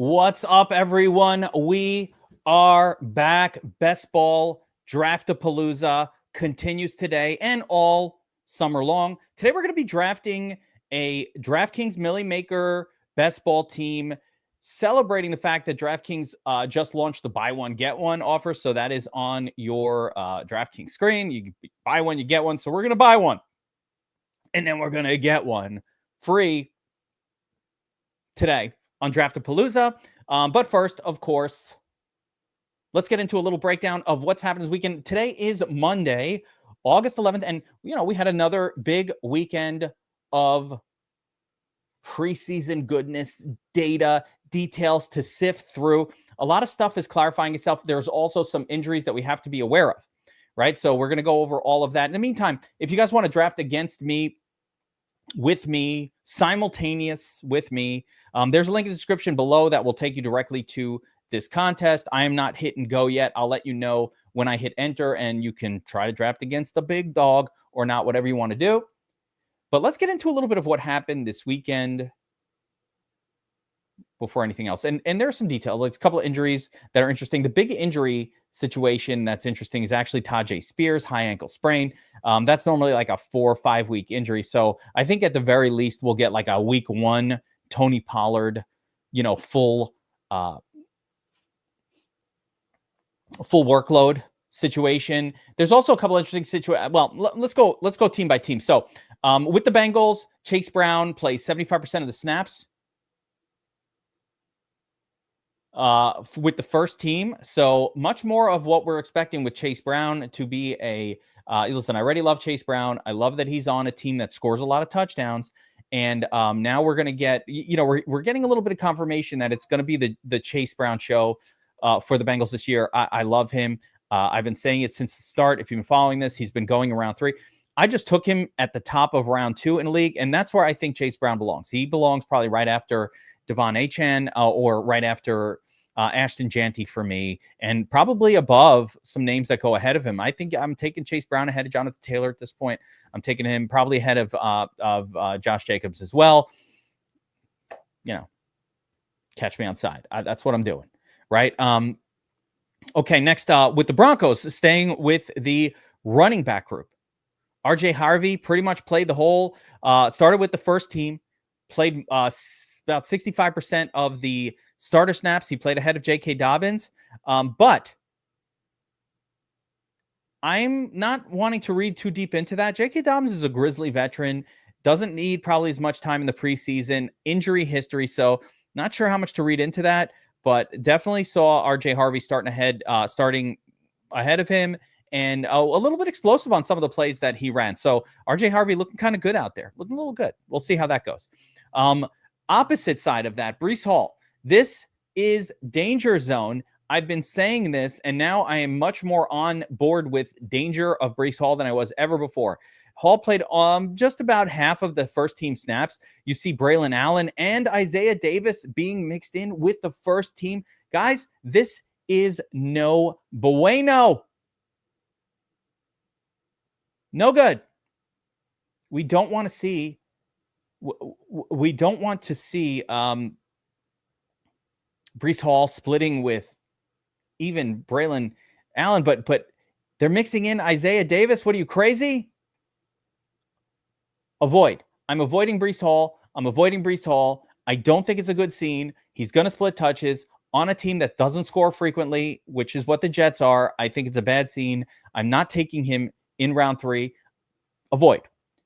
What's up, everyone? We are back. Best Ball Draftapalooza continues today and all summer long. Today, we're going to be drafting a DraftKings Millie Maker Best Ball team, celebrating the fact that DraftKings just launched the buy one, get one offer. So that is on your DraftKings screen. You buy one, you get one. So we're going to buy one, and then we're going to get one free today on Draftapalooza. But first, of course, let's get into a little breakdown of what's happened this weekend. Today is Monday, August 11th. And, we had another big weekend of preseason goodness, data, details to sift through. A lot of stuff is clarifying itself. There's also some injuries that we have to be aware of, right? So we're going to go over all of that. In the meantime, if you guys want to draft against me, with me, simultaneous with me, there's a link in the description below that will take you directly to this contest. I am not hit and go yet. I'll let you know when I hit enter, and you can try to draft against the big dog or not, whatever you want to do. But let's get into a little bit of what happened this weekend before anything else. And there are some details. There's a couple of injuries that are interesting. The big injury situation that's interesting is actually Tajay Spears, high ankle sprain. That's normally like a 4 or 5 week injury. So I think at the very least, we'll get like a week 1 Tony Pollard, full workload situation. There's also a couple interesting situations. Well, let's go team by team. So with the Bengals, Chase Brown plays 75% of the snaps with the first team. So much more of what we're expecting with Chase Brown to be a listen, I already love Chase Brown. I love that he's on a team that scores a lot of touchdowns. And now we're going to get, we're getting a little bit of confirmation that it's going to be the Chase Brown show for the Bengals this year. I love him. I've been saying it since the start. If you've been following this, he's been going around 3. I just took him at the top of round 2 in the league, and that's where I think Chase Brown belongs. He belongs probably right after Devon Achane or right after Ashton Janty for me, and probably above some names that go ahead of him. I think I'm taking Chase Brown ahead of Jonathan Taylor at this point. I'm taking him probably ahead of Josh Jacobs as well. Catch me outside. That's what I'm doing, right? Okay, next with the Broncos, staying with the running back group. RJ Harvey pretty much played the whole, started with the first team, played about 65% of the starter snaps. He played ahead of J.K. Dobbins. But I'm not wanting to read too deep into that. J.K. Dobbins is a Grizzly veteran, doesn't need probably as much time in the preseason, injury history. So not sure how much to read into that, but definitely saw RJ Harvey starting ahead of him, and a little bit explosive on some of the plays that he ran. So RJ Harvey looking kind of good out there, looking a little good. We'll see how that goes. Opposite side of that, Breece Hall. This is danger zone. I've been saying this, and now I am much more on board with danger of Breece Hall than I was ever before. Hall played just about half of the first team snaps. You see Braylon Allen and Isaiah Davis being mixed in with the first team. Guys, this is no bueno. No good. We don't want to see Breece Hall splitting with even Braylon Allen, but they're mixing in Isaiah Davis. What are you, crazy? Avoid. I'm avoiding Breece Hall. I don't think it's a good scene. He's going to split touches on a team that doesn't score frequently, which is what the Jets are. I think it's a bad scene. I'm not taking him in round 3. Avoid,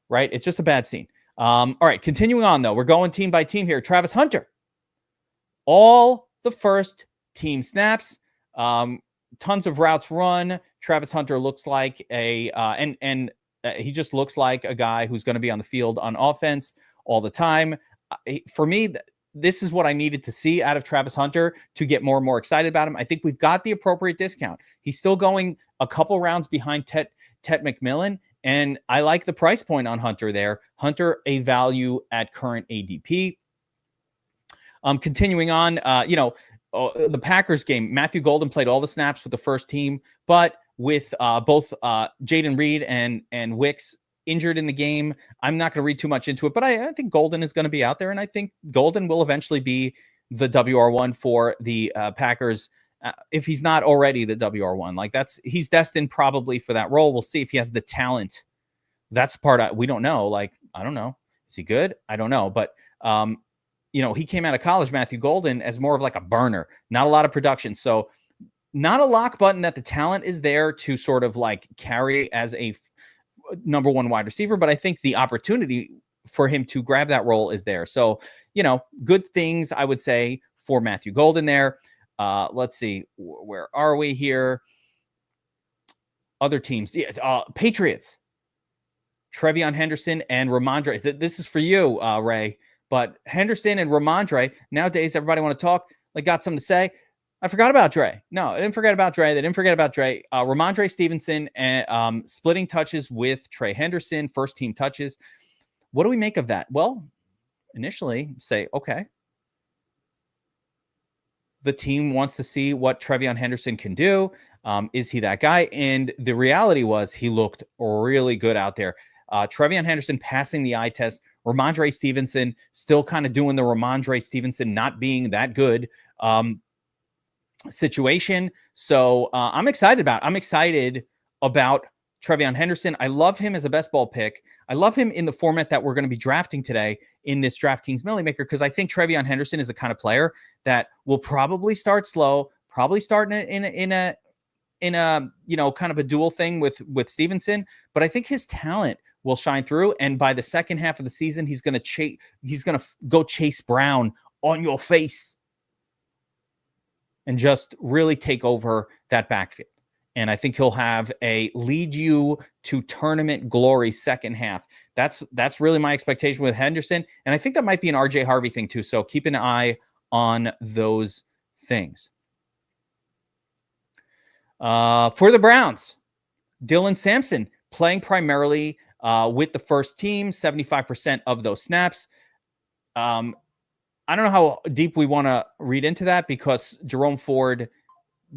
right? It's just a bad scene. All right, continuing on, though. We're going team by team here. Travis Hunter. All the first team snaps. Tons of routes run. Travis Hunter looks like he just looks like a guy who's going to be on the field on offense all the time. For me, this is what I needed to see out of Travis Hunter to get more and more excited about him. I think we've got the appropriate discount. He's still going a couple rounds behind Tet McMillan, and I like the price point on Hunter there. Hunter, a value at current ADP. Continuing on, the Packers game, Matthew Golden played all the snaps with the first team, but with both Jaden Reed and Wicks injured in the game, I'm not going to read too much into it, but I think Golden is going to be out there, and I think Golden will eventually be the WR1 for the Packers. If he's not already the WR1, like he's destined probably for that role. We'll see if he has the talent. That's the part we don't know. Like, I don't know. Is he good? I don't know. But, he came out of college, Matthew Golden, as more of like a burner, not a lot of production. So not a lock button that the talent is there to sort of like carry as a number one wide receiver. But I think the opportunity for him to grab that role is there. So, good things I would say for Matthew Golden there. Let's see, where are we here? Other teams, Patriots, Trevion Henderson and Ramondre. This is for you, Ray. But Henderson and Ramondre, nowadays everybody want to talk, like got something to say. I forgot about Dre. No, I didn't forget about Dre. They didn't forget about Dre. Ramondre Stevenson and splitting touches with Trey Henderson, first team touches. What do we make of that? Well, initially say, okay, the team wants to see what Trevion Henderson can do. Is he that guy? And the reality was he looked really good out there. Trevion Henderson passing the eye test. Ramondre Stevenson still kind of doing the Ramondre Stevenson not being that good situation. So I'm excited about Trevion Henderson. I love him as a best ball pick. I love him in the format that we're going to be drafting today in this DraftKings Millie Maker, because I think Trevion Henderson is the kind of player that will probably start slow, probably start in a kind of a dual thing with Stevenson, but I think his talent will shine through. And by the second half of the season, he's going to go Chase Brown on your face and just really take over that backfield. And I think he'll have a lead you to tournament glory second half. That's really my expectation with Henderson. And I think that might be an RJ Harvey thing too. So keep an eye on those things. For the Browns, Dylan Sampson playing primarily with the first team, 75% of those snaps. I don't know how deep we want to read into that because Jerome Ford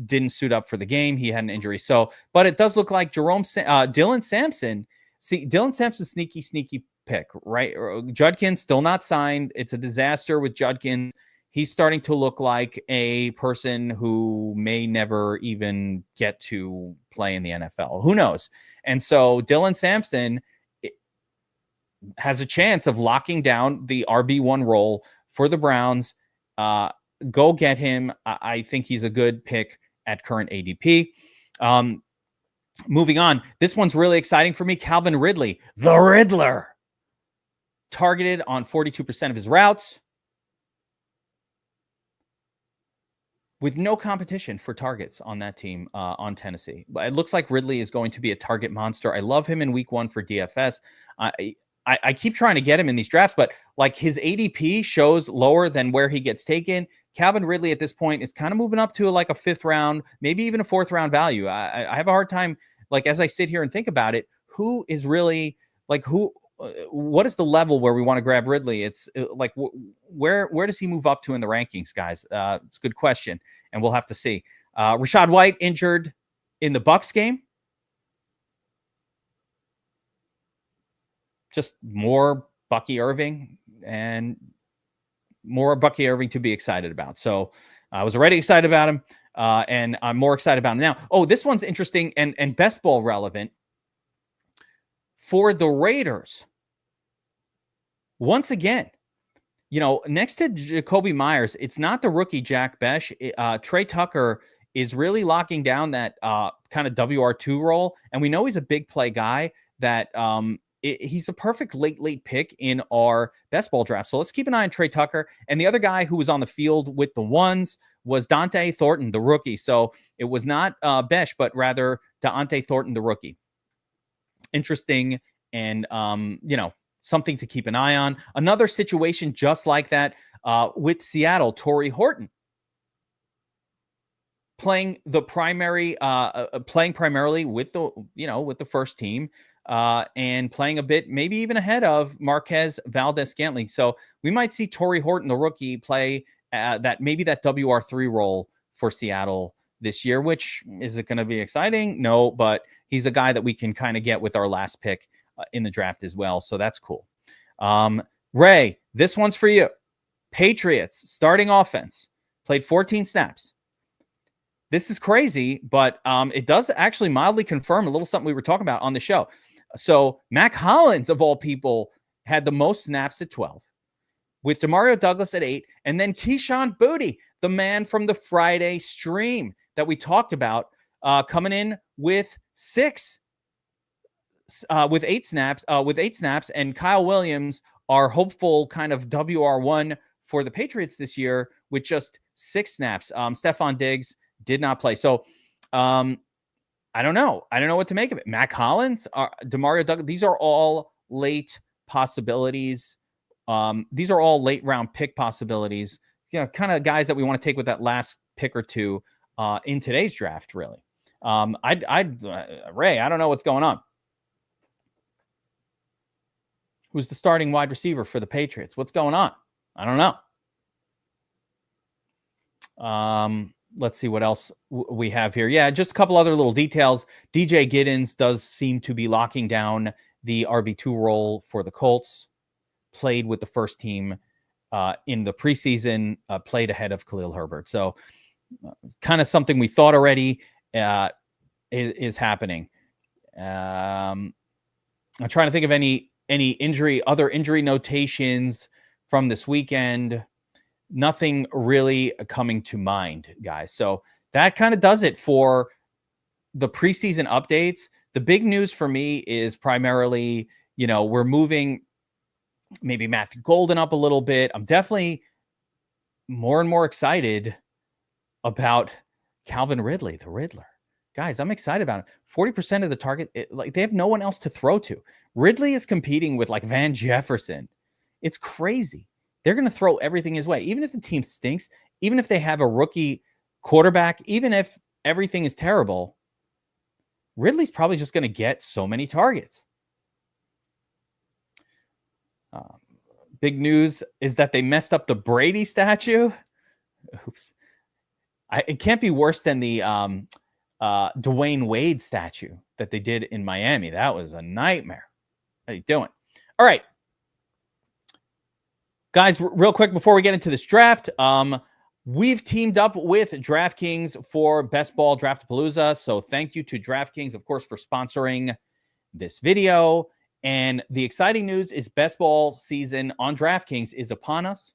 didn't suit up for the game. He had an injury. So, but it does look like Dylan Sampson. See, Dylan Sampson's sneaky pick, right? Judkins still not signed. It's a disaster with Judkins. He's starting to look like a person who may never even get to play in the NFL. Who knows? And so Dylan Sampson has a chance of locking down the RB1 role for the Browns. Go get him. I think he's a good pick at current ADP. Moving on. This one's really exciting for me. Calvin Ridley, the Riddler, targeted on 42% of his routes, with no competition for targets on that team on Tennessee. But it looks like Ridley is going to be a target monster. I love him in week 1 for DFS. I keep trying to get him in these drafts, but like his ADP shows lower than where he gets taken. Calvin Ridley at this point is kind of moving up to like a 5th round, maybe even a 4th round value. I have a hard time, like as I sit here and think about it, who is really like what is the level where we want to grab Ridley? It's like, where does he move up to in the rankings, guys? It's a good question, and we'll have to see. Rachaad White injured in the Bucs game. Just more Bucky Irving and more Bucky Irving to be excited about. So I was already excited about him, and I'm more excited about him now. Oh, this one's interesting and best ball relevant for the Raiders. Once again, next to Jacoby Myers, it's not the rookie Jack Besh. Trey Tucker is really locking down that kind of WR2 role. And we know he's a big play guy that he's a perfect late pick in our best ball draft. So let's keep an eye on Trey Tucker. And the other guy who was on the field with the ones was Dante Thornton, the rookie. So it was not Besh, but rather Dante Thornton, the rookie. Interesting. And, something to keep an eye on. Another situation just like that with Seattle, Torrey Horton playing primarily with the first team and playing a bit, maybe even ahead of Marquez Valdez-Scantling. So we might see Torrey Horton, the rookie, play that WR3 role for Seattle this year, which is it going to be exciting? No, but he's a guy that we can kind of get with our last pick in the draft as well. So that's cool. Ray, this one's for you. Patriots starting offense played 14 snaps. This is crazy, but it does actually mildly confirm a little something we were talking about on the show. So Mac Hollins, of all people, had the most snaps at 12, with Demario Douglas at 8, and then Keyshawn Boutte, the man from the Friday stream that we talked about, coming in with 8 snaps, and Kyle Williams, our hopeful kind of WR1 for the Patriots this year, with just 6 snaps. Stephon Diggs did not play. So I don't know. I don't know what to make of it. Mac Hollins, Demario Douglas, these are all late possibilities. These are all late round pick possibilities. Kind of guys that we want to take with that last pick or two in today's draft, really. Ray, I don't know what's going on. Who's the starting wide receiver for the Patriots? What's going on? I don't know. Let's see what else we have here. Yeah, just a couple other little details. DJ Giddens does seem to be locking down the RB2 role for the Colts. Played with the first team in the preseason, played ahead of Khalil Herbert. So kind of something we thought already is happening. I'm trying to think of any other injury notations from this weekend. Nothing really coming to mind, guys. So that kind of does it for the preseason updates. The big news for me is primarily, we're moving maybe Matthew Golden up a little bit. I'm definitely more and more excited about Calvin Ridley, the Riddler. Guys, I'm excited about it. 40% of the target, they have no one else to throw to. Ridley is competing with like Van Jefferson. It's crazy. They're going to throw everything his way. Even if the team stinks, even if they have a rookie quarterback, even if everything is terrible, Ridley's probably just going to get so many targets. Big news is that they messed up the Brady statue. Oops. It can't be worse than the Dwayne Wade statue that they did in Miami. That was a nightmare. How you doing? All right. Guys, real quick before we get into this draft, we've teamed up with DraftKings for Best Ball Draftapalooza. So thank you to DraftKings, of course, for sponsoring this video. And the exciting news is best ball season on DraftKings is upon us.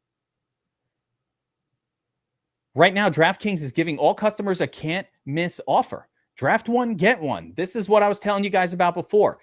Right now, DraftKings is giving all customers a can't miss offer. Draft one, get one. This is what I was telling you guys about before.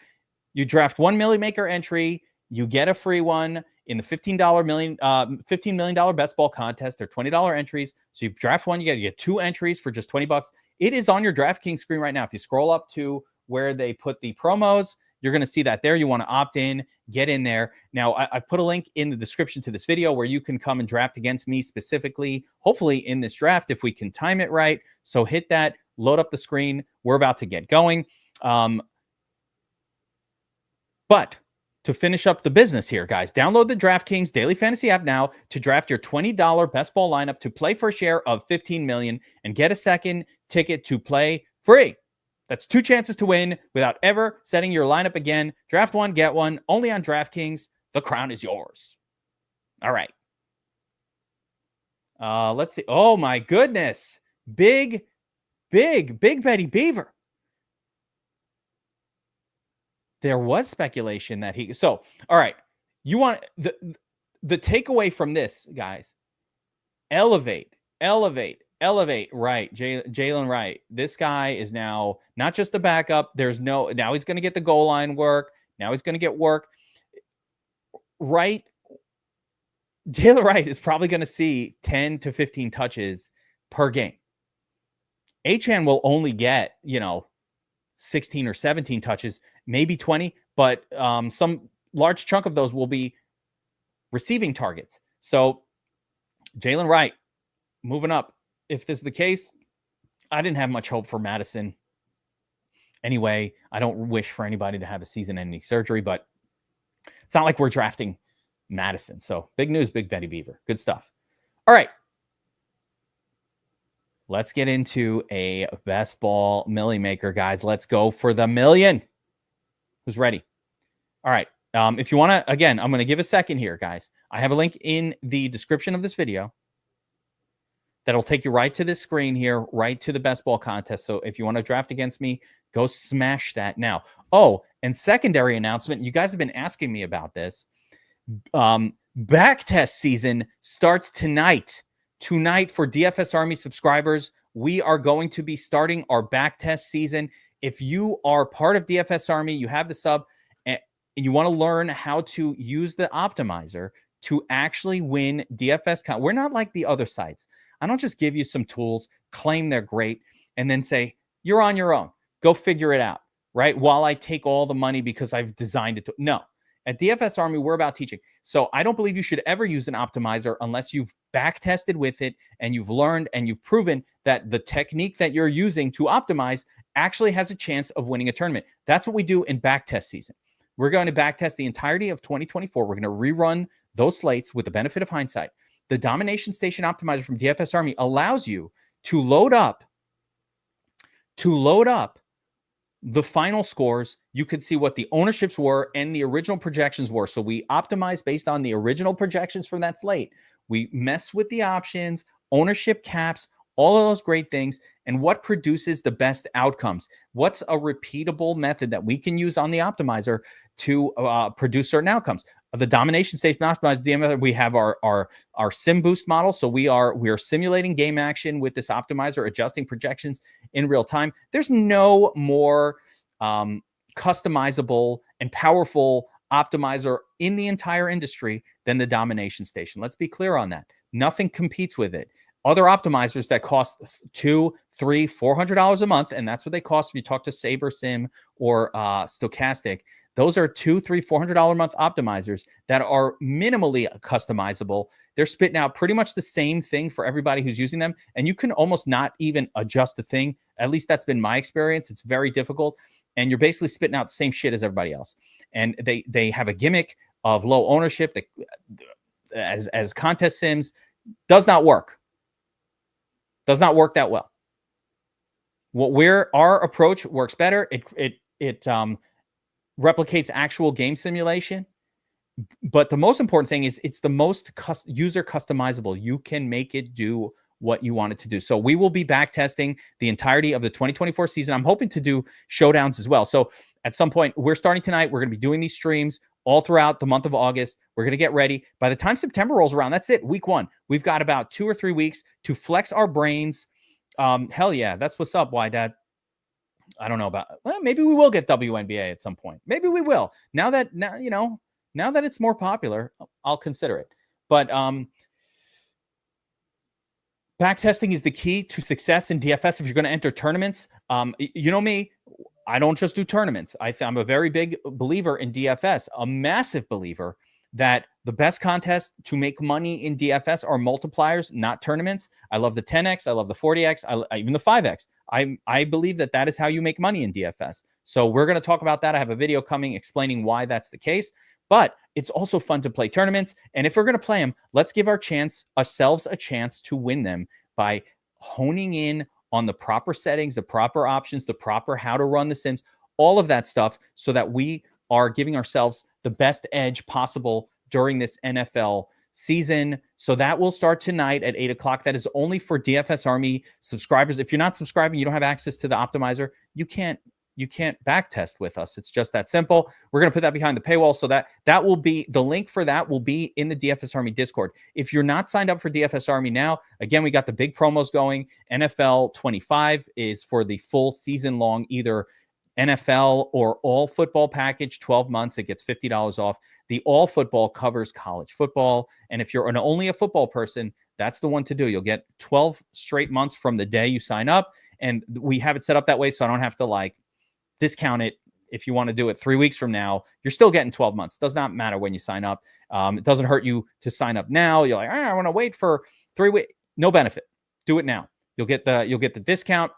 You draft one Millie Maker entry, you get a free one in the $15 million best ball contest. They're $20 entries. So you draft one, you get 2 entries for just $20. It is on your DraftKings screen right now. If you scroll up to where they put the promos, you're going to see that there. You want to opt in, get in there. Now, I put a link in the description to this video where you can come and draft against me specifically, hopefully in this draft, if we can time it right. So hit that, load up the screen. We're about to get going. But to finish up the business here, guys, download the DraftKings Daily Fantasy app now to draft your $20 best ball lineup to play for a share of $15 million and get a second ticket to play free. That's 2 chances to win without ever setting your lineup again. Draft one, get one, only on DraftKings. The crown is yours. All right. Let's see. Oh, my goodness. Big Betty Beaver. There was speculation that he... So, all right. You want... The takeaway from this, guys, elevate. Right. Jalen Wright. This guy is now not just the backup. Now he's going to get the goal line work. Now he's going to get work. Right. Jalen Wright is probably going to see 10 to 15 touches per game. Achane will only get, 16 or 17 touches, maybe 20, but some large chunk of those will be receiving targets. So Jalen Wright moving up. If this is the case, I didn't have much hope for Madison. Anyway, I don't wish for anybody to have a season-ending surgery, but it's not like we're drafting Madison. So big news, Big Betty Beaver. Good stuff. All right. Let's get into a best ball Millie Maker, guys. Let's go for the million. Who's ready? All right. If you want to, again, I'm going to give a second here, guys. I have a link in the description of this video that'll take you right to this screen here, right to the best ball contest. So if you want to draft against me, go smash that now. Oh, and secondary announcement. You guys have been asking me about this. Backtest season starts tonight. Tonight for DFS Army subscribers, we are going to be starting our backtest season. If you are part of DFS Army, you have the sub, and you want to learn how to use the optimizer to actually win DFS. We're not like the other sites. I don't just give you some tools, claim they're great, and then say, you're on your own. Go figure it out, right? While I take all the money because I've designed it to. No. At DFS Army, we're about teaching. So I don't believe you should ever use an optimizer unless you've back-tested with it and you've learned and you've proven that the technique that you're using to optimize actually has a chance of winning a tournament. That's what we do in backtest season. We're going to backtest the entirety of 2024. We're going to rerun those slates with the benefit of hindsight. The Domination Station Optimizer from DFS Army allows you to load up the final scores. You could see what the ownerships were and the original projections were. So we optimize based on the original projections from that slate. We mess with the options, ownership caps, all of those great things, and what produces the best outcomes. What's a repeatable method that we can use on the optimizer to produce certain outcomes? The Domination Station Optimizer, we have our sim boost model. So we are simulating game action with this optimizer, adjusting projections in real time. There's no more customizable and powerful optimizer in the entire industry than the Domination Station. Let's be clear on that. Nothing competes with it. Other optimizers that cost $200, $300, $400 a month, and that's what they cost if you talk to Saber Sim or Stochastic. Those are $200, $300, $400 a month optimizers that are minimally customizable. They're spitting out pretty much the same thing for everybody who's using them, and you can almost not even adjust the thing. At least that's been my experience. It's very difficult, and you're basically spitting out the same shit as everybody else. And they have a gimmick of low ownership that, as contest sims, does not work. Does not work that well. Our approach works better. It replicates actual game simulation, but the most important thing is it's the most user customizable. You can make it do what you want it to do. So we will be back testing the entirety of the 2024 season. I'm hoping to do showdowns as well. So at some point, we're starting tonight. We're going to be doing these streams all throughout the month of August. We're going to get ready. By the time September rolls around, that's it. Week 1. We've got about 2 or 3 weeks to flex our brains. Hell yeah, that's what's up, Why Dad? I don't know about. Well, maybe we will get WNBA at some point. Maybe we will. Now that it's more popular, I'll consider it. But backtesting is the key to success in DFS if you're going to enter tournaments. You know me, I don't just do tournaments. I'm a very big believer in DFS, a massive believer that the best contests to make money in DFS are multipliers, not tournaments. I love the 10x. I love the 40x. Even the 5x. I believe that is how you make money in DFS. So we're going to talk about that. I have a video coming explaining why that's the case. But it's also fun to play tournaments. And if we're going to play them, let's give ourselves a chance to win them by honing in on the proper settings, the proper options, the proper how to run the sims, all of that stuff, so that we are giving ourselves the best edge possible during this NFL season. So that will start tonight at 8 o'clock. That is only for DFS Army subscribers. If you're not subscribing, you don't have access to the optimizer, you can't backtest with us. It's just that simple. We're going to put that behind the paywall, so that will be the link for that will be in the DFS Army Discord. If you're not signed up for DFS Army now, again, we got the big promos going. NFL 25 is for the full season long, either NFL or all football package, 12 months. It gets $50 off. The all football covers college football. And if you're only a football person, that's the one to do. You'll get 12 straight months from the day you sign up. And we have it set up that way, so I don't have to discount it. If you want to do it 3 weeks from now, you're still getting 12 months. Does not matter when you sign up. It doesn't hurt you to sign up now. You're like, I want to wait for 3 weeks. No benefit. Do it now. You'll get the discount.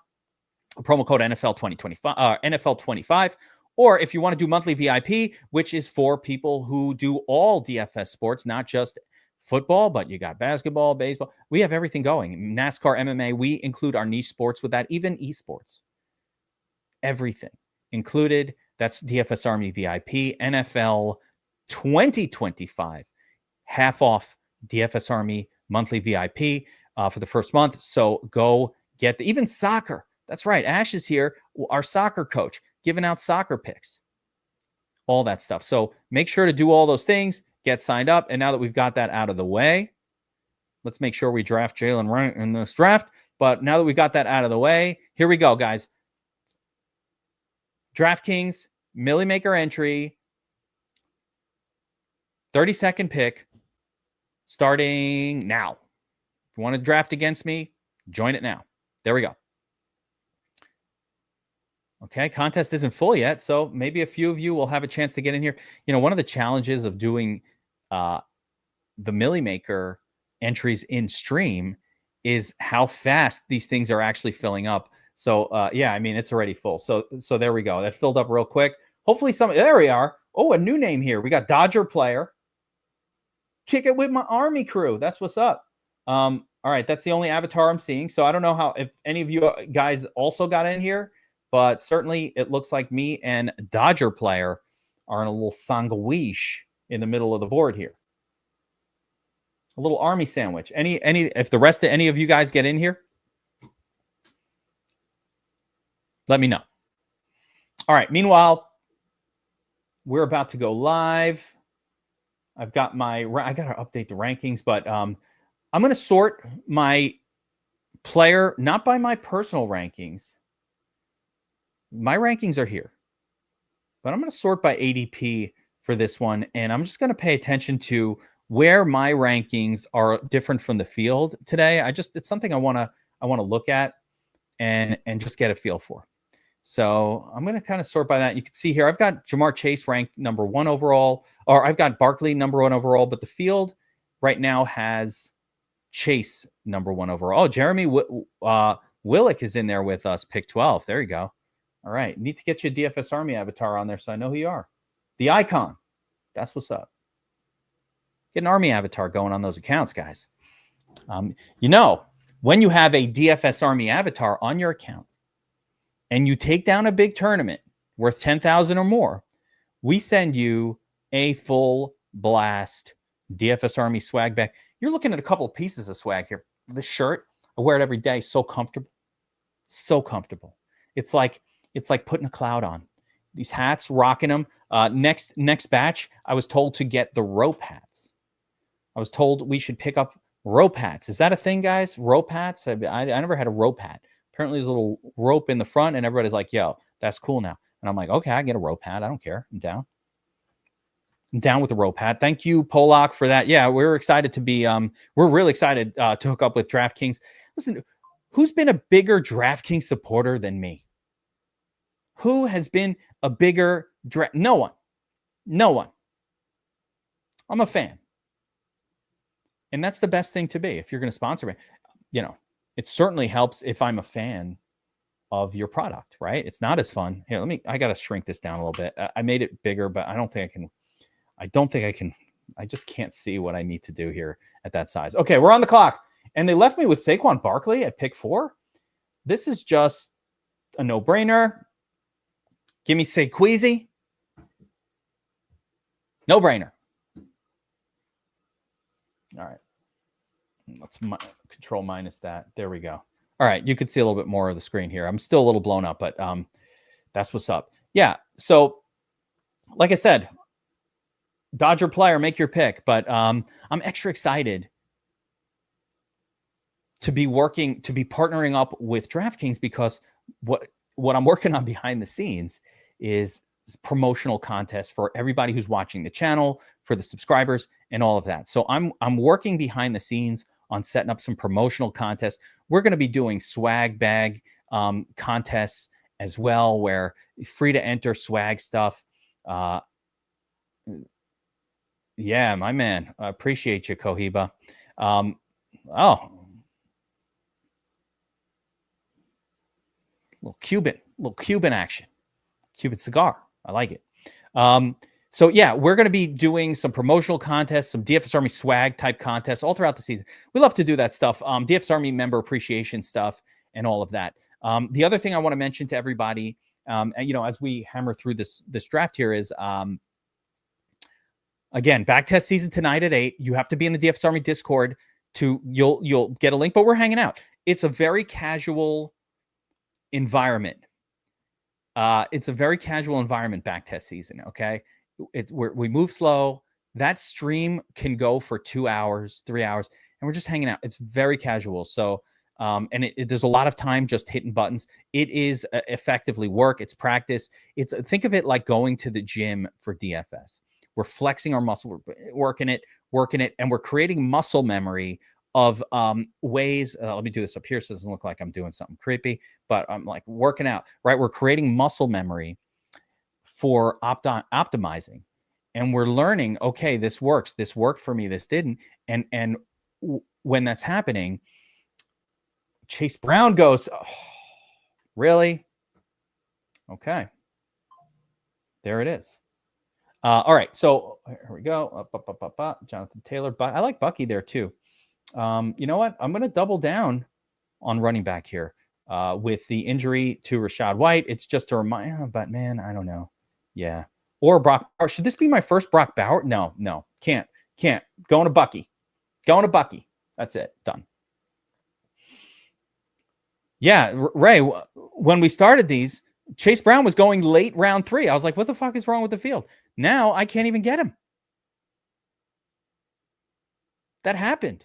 Promo code NFL 2025, NFL 25. Or if you want to do monthly VIP, which is for people who do all DFS sports, not just football, but you got basketball, baseball. We have everything going. NASCAR, MMA. We include our niche sports with that. Even esports. Everything included. That's DFS Army VIP, NFL 2025 half off DFS Army monthly VIP for the first month. So go get even soccer. That's right. Ash is here, our soccer coach, giving out soccer picks, all that stuff. So make sure to do all those things, get signed up. And now that we've got that out of the way, let's make sure we draft Jalen right in this draft. But now that we've got that out of the way, here we go, guys. DraftKings, Millie Maker entry, 30-second pick, starting now. If you want to draft against me, join it now. There we go. Okay, contest isn't full yet, so maybe a few of you will have a chance to get in here. You know, one of the challenges of doing the Millie Maker entries in stream is how fast these things are actually filling up. So, yeah, I mean, it's already full. So there we go. That filled up real quick. Hopefully there we are. Oh, a new name here. We got Dodger player. Kick it with my Army crew. That's what's up. All right, that's the only avatar I'm seeing. So I don't know if any of you guys also got in here, but certainly it looks like me and Dodger player are in a little sandwich in the middle of the board here. A little Army sandwich. If the rest of any of you guys get in here, let me know. All right. Meanwhile, we're about to go live. I got to update the rankings, but I'm going to sort my player, not by my personal rankings. My rankings are here, but I'm going to sort by ADP for this one. And I'm just going to pay attention to where my rankings are different from the field today. It's something I want to look at and just get a feel for. So I'm going to kind of sort by that. You can see here, I've got Jamar Chase ranked number 1 overall, or I've got Barkley number 1 overall, but the field right now has Chase number 1 overall. Oh, Jeremy Willick is in there with us, pick 12. There you go. All right. Need to get you a DFS Army avatar on there so I know who you are. The icon. That's what's up. Get an Army avatar going on those accounts, guys. You know, when you have a DFS Army avatar on your account and you take down a big tournament worth 10,000 or more, we send you a full blast DFS Army swag bag. You're looking at a couple of pieces of swag here. This shirt, I wear it every day. So comfortable. So comfortable. It's like putting a cloud on. These hats, rocking them. Next batch, I was told to get the rope hats. I was told we should pick up rope hats. Is that a thing, guys? Rope hats? I never had a rope hat. Apparently there's a little rope in the front and everybody's like, yo, that's cool now. And I'm like, okay, I get a rope hat. I don't care. I'm down. I'm down with the rope hat. Thank you, Polak, for that. Yeah, we're excited to be, we're really excited to hook up with DraftKings. Listen, who's been a bigger DraftKings supporter than me? Who has been a bigger No one. No one. I'm a fan. And that's the best thing to be. If you're going to sponsor me, you know, it certainly helps if I'm a fan of your product, right? It's not as fun. Here, I got to shrink this down a little bit. I made it bigger, but I don't think I can. I just can't see what I need to do here at that size. Okay, we're on the clock. And they left me with Saquon Barkley at pick 4. This is just a no-brainer. Give me Saqueezy. No-brainer. All right. Let's control minus that. There we go. All right. You could see a little bit more of the screen here. I'm still a little blown up, but that's what's up. Yeah. So, like I said, Dodger player, make your pick. But I'm extra excited to be partnering up with DraftKings because what I'm working on behind the scenes is promotional contests for everybody who's watching the channel, for the subscribers, and all of that. So I'm working behind the scenes on setting up some promotional contests. We're going to be doing swag bag contests as well, where free to enter swag stuff. Yeah, my man. I appreciate you, Cohiba. Little Cuban action. Cuban cigar. I like it. So yeah, we're going to be doing some promotional contests, some DFS Army swag type contests all throughout the season. We love to do that stuff. DFS Army member appreciation stuff and all of that. The other thing I want to mention to everybody, and, you know, as we hammer through this draft here is, Again, back test season tonight at 8. You have to be in the DFS Army Discord you'll get a link, but we're hanging out. It's a very casual environment. It's a very casual environment back test season, okay? We move slow. That stream can go for 2 hours, 3 hours, and we're just hanging out. It's very casual. So, and there's a lot of time just hitting buttons. It is effectively work. It's practice. Think of it like going to the gym for DFS. We're flexing our muscle, we're working it, and we're creating muscle memory of ways. Let me do this up here so it doesn't look like I'm doing something creepy, but I'm like working out, right? We're creating muscle memory for optimizing. And we're learning, okay, this works. This worked for me. This didn't. And when that's happening, Chase Brown goes, oh, really? Okay. There it is. All right. So here we go. Jonathan Taylor. I like Bucky there too. You know what? I'm going to double down on running back here with the injury to Rachaad White. It's just a reminder, but man, I don't know. Yeah. Or Brock Bowers. Should this be my first Brock Bowers? No. Can't. Going to Bucky. That's it. Done. Yeah, Ray, when we started these, Chase Brown was going late round 3. I was like, what the fuck is wrong with the field? Now I can't even get him. That happened.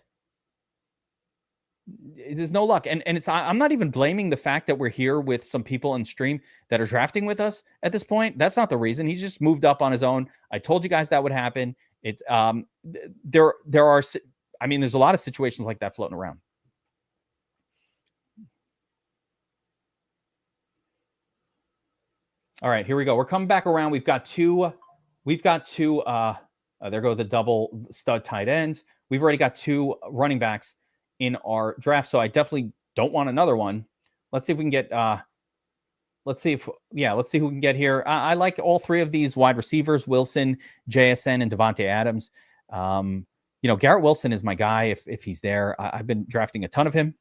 There's no luck. And I'm not even blaming the fact that we're here with some people in stream that are drafting with us at this point. That's not the reason. He's just moved up on his own. I told you guys that would happen. It's there's a lot of situations like that floating around. All right, here we go. We're coming back around. We've got two there go the double stud tight ends. We've already got 2 running backs in our draft, so I definitely don't want another one. Let's see if we can get let's see who we can get here. I like all 3 of these wide receivers, Wilson, JSN, and Devontae Adams. Garrett Wilson is my guy if he's there. I've been drafting a ton of him.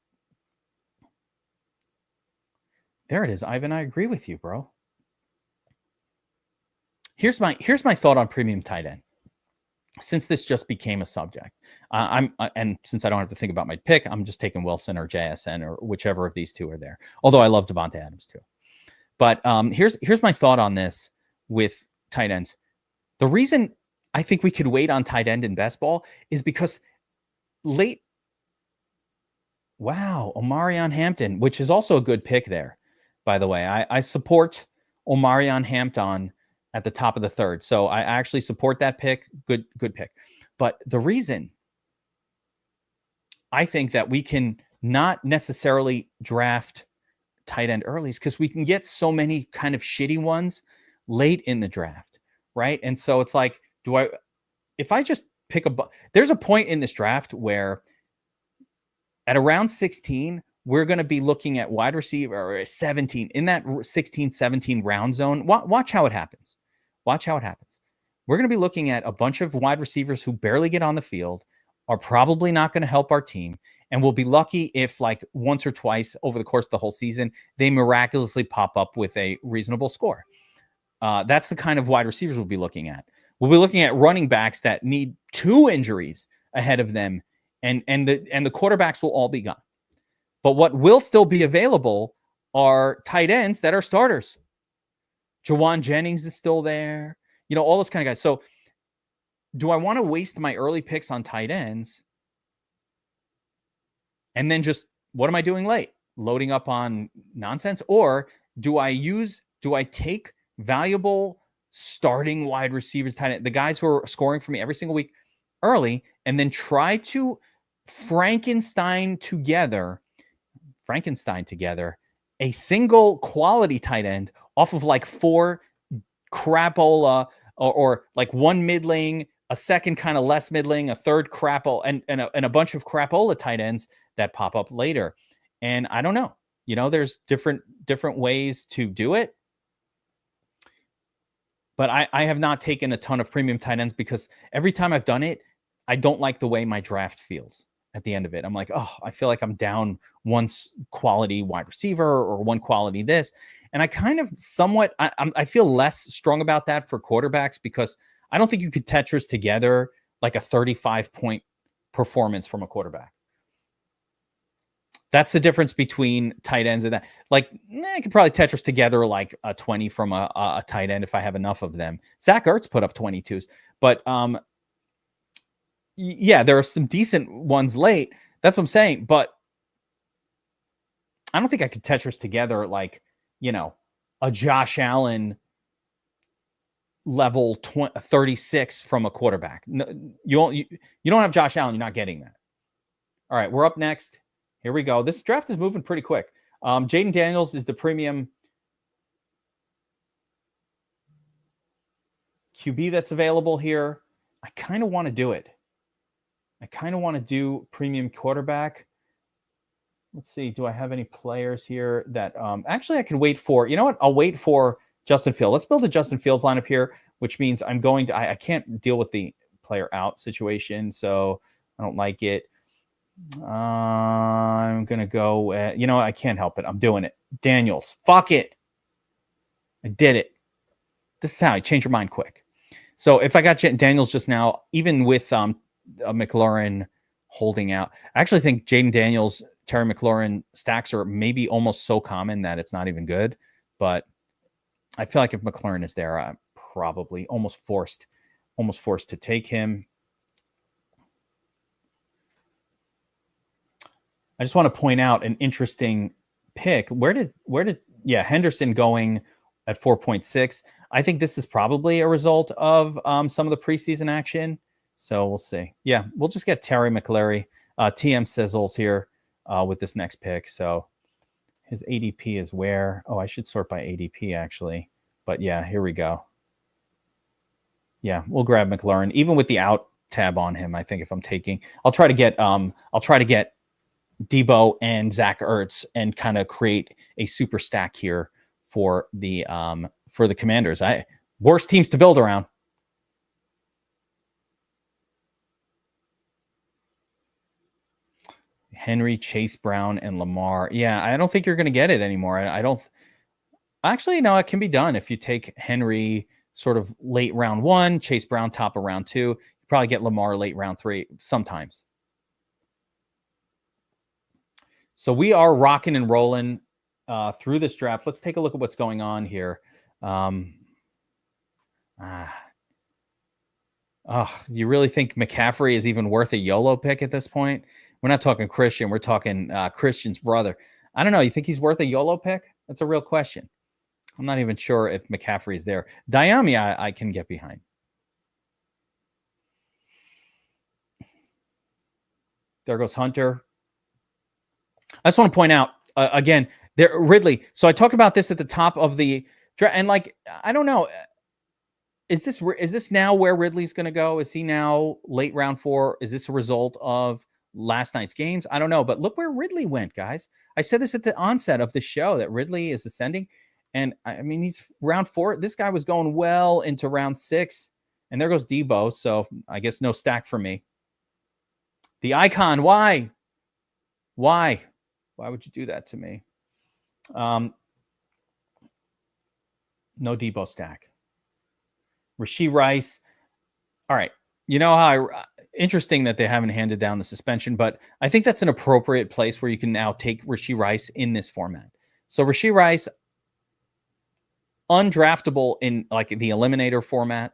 There it is, Ivan. I agree with you, bro. Here's my thought on premium tight end. Since this just became a subject, and since I don't have to think about my pick, I'm just taking Wilson or JSN or whichever of these 2 are there. Although I love Devontae Adams too. But here's my thought on this with tight ends. The reason I think we could wait on tight end in best ball is because Omarion Hampton, which is also a good pick there, by the way. I support Omarion Hampton at the top of the 3rd. So I actually support that pick. Good pick. But the reason I think that we can not necessarily draft tight end early is because we can get so many kind of shitty ones late in the draft, right? And so it's like, if I just pick there's a point in this draft where at around 16, we're going to be looking at wide receiver or 17 in that 16, 17 round zone. Watch how it happens. We're going to be looking at a bunch of wide receivers who barely get on the field, are probably not going to help our team, and we'll be lucky if like once or twice over the course of the whole season, they miraculously pop up with a reasonable score. That's the kind of wide receivers we'll be looking at. We'll be looking at running backs that need 2 injuries ahead of them, and the quarterbacks will all be gone. But what will still be available are tight ends that are starters. Jawan Jennings is still there. All those kind of guys. So do I want to waste my early picks on tight ends? And then just, what am I doing late? Loading up on nonsense? Or do I take valuable starting wide receivers, tight end, the guys who are scoring for me every single week early, and then try to Frankenstein together a single quality tight end off of like 4 crapola or like 1 middling, a second kind of less middling, a third crapola, and a bunch of crapola tight ends that pop up later. And I don't know, there's different ways to do it. But I have not taken a ton of premium tight ends because every time I've done it, I don't like the way my draft feels at the end of it. I'm like, oh, I feel like I'm down 1 quality wide receiver or 1 quality this. And I kind of somewhat, I feel less strong about that for quarterbacks because I don't think you could Tetris together like a 35-point performance from a quarterback. That's the difference between tight ends and that. Like, I could probably Tetris together like a 20 from a tight end if I have enough of them. Zach Ertz put up 22s, but yeah, there are some decent ones late. That's what I'm saying. But I don't think I could Tetris together like, a Josh Allen level 36 from a quarterback. No, you don't have Josh Allen. You're not getting that. All right, we're up next. Here we go. This draft is moving pretty quick. Jaden Daniels is the premium QB that's available here. I kind of want to do it. I kind of want to do premium quarterback. Let's see. Do I have any players here that actually I can wait for? You know what? I'll wait for Justin Fields. Let's build a Justin Fields lineup here, which means I'm going to, I can't deal with the player out situation, so I don't like it. I'm going to go, I can't help it. I'm doing it. Daniels. Fuck it. I did it. This is how I change your mind quick. So if I got Daniels just now, even with McLaurin holding out, I actually think Jaden Daniels, Terry McLaurin stacks are maybe almost so common that it's not even good. But I feel like if McLaurin is there, I'm probably almost forced to take him. I just want to point out an interesting pick. Where did Henderson going at 4.6? I think this is probably a result of some of the preseason action. So we'll see. Yeah, we'll just get Terry McLaurin, TM Sizzles here with this next pick. So his ADP is where? Oh, I should sort by ADP actually. But yeah, here we go. Yeah, we'll grab McLaurin even with the out tab on him. I think if I'm taking, I'll try to get Debo and Zach Ertz and kind of create a super stack here for the Commanders. Worst teams to build around. Henry, Chase Brown, and Lamar. Yeah, I don't think you're going to get it anymore. I don't. Actually, no, it can be done if you take Henry sort of late round 1, Chase Brown top of round 2. You probably get Lamar late round 3 sometimes. So we are rocking and rolling through this draft. Let's take a look at what's going on here. You really think McCaffrey is even worth a YOLO pick at this point? We're not talking Christian. We're talking Christian's brother. I don't know. You think he's worth a YOLO pick? That's a real question. I'm not even sure if McCaffrey is there. Diami, I can get behind. There goes Hunter. I just want to point out again, there Ridley. So I talked about this at the top of the draft, and like I don't know, is this now where Ridley's going to go? Is he now late round 4? Is this a result of last night's games? I don't know, but look where Ridley went, guys. I said this at the onset of the show that Ridley is ascending, and I mean he's round 4. This guy was going well into round 6, and there goes Debo. So I guess no stack for me. The icon, why? Why would you do that to me? No Debo stack. Rashee Rice. All right. You know how interesting that they haven't handed down the suspension, but I think that's an appropriate place where you can now take Rashee Rice in this format. So Rashee Rice, undraftable in like the eliminator format.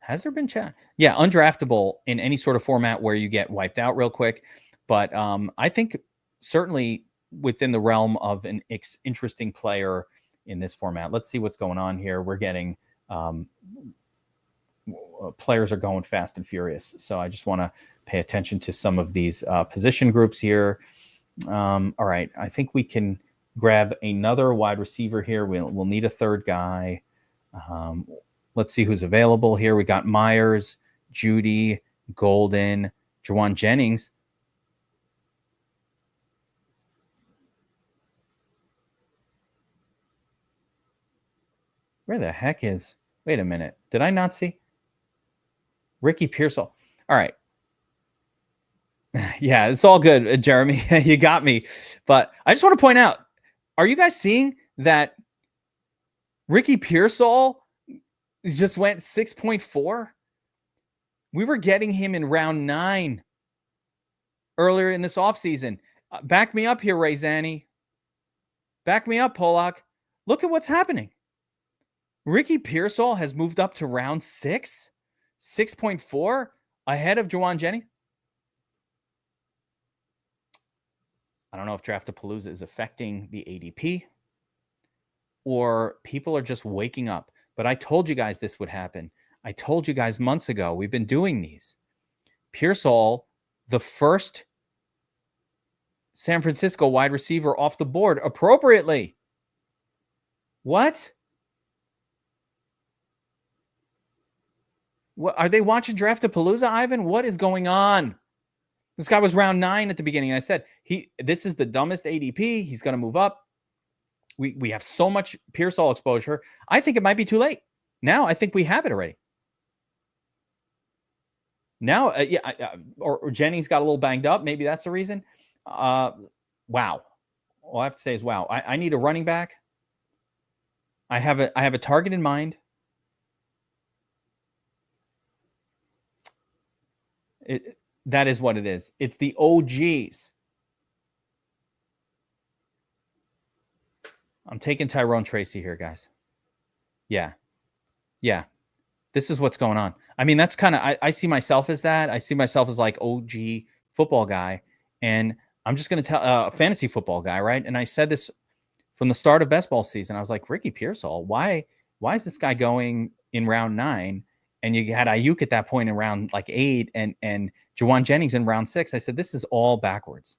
Has there been chat? Yeah, undraftable in any sort of format where you get wiped out real quick. But I think certainly within the realm of an interesting player in this format. Let's see what's going on here. We're getting players are going fast and furious. So I just want to pay attention to some of these position groups here. All right. I think we can grab another wide receiver here. We'll need a third guy. Let's see who's available here. We got Myers, Judy, Golden, Juwan Jennings. Where the heck is... Wait a minute. Did I not see? Ricky Pearsall. All right. Yeah, it's all good, Jeremy. You got me. But I just want to point out, are you guys seeing that Ricky Pearsall just went 6.4. We were getting him in round 9 earlier in this offseason. Back me up here, Ray Zanny. Back me up, Polak. Look at what's happening. Ricky Pearsall has moved up to round 6, 6.4, ahead of Juwan Jennings. I don't know if Draftapalooza is affecting the ADP or people are just waking up. But I told you guys this would happen. I told you guys months ago. We've been doing these. Pearsall, the first San Francisco wide receiver off the board appropriately. What? What are they watching Draftapalooza, Ivan? What is going on? This guy was round 9 at the beginning. I said, this is the dumbest ADP. He's going to move up. We have so much Pearsall exposure. I think it might be too late. Now I think we have it already. Now, or Jennings got a little banged up. Maybe that's the reason. Wow. All I have to say is wow. I need a running back. I have a target in mind. That is what it is. It's the OGs. I'm taking Tyrone Tracy here, guys. Yeah. This is what's going on. I mean, that's kind of, I see myself as that. I see myself as like OG football guy. And I'm just going to tell a fantasy football guy, right? And I said this from the start of best ball season. I was like, Ricky Pearsall, why is this guy going in round 9? And you had Ayuk at that point in round like 8 and Juwan Jennings in round 6. I said, this is all backwards.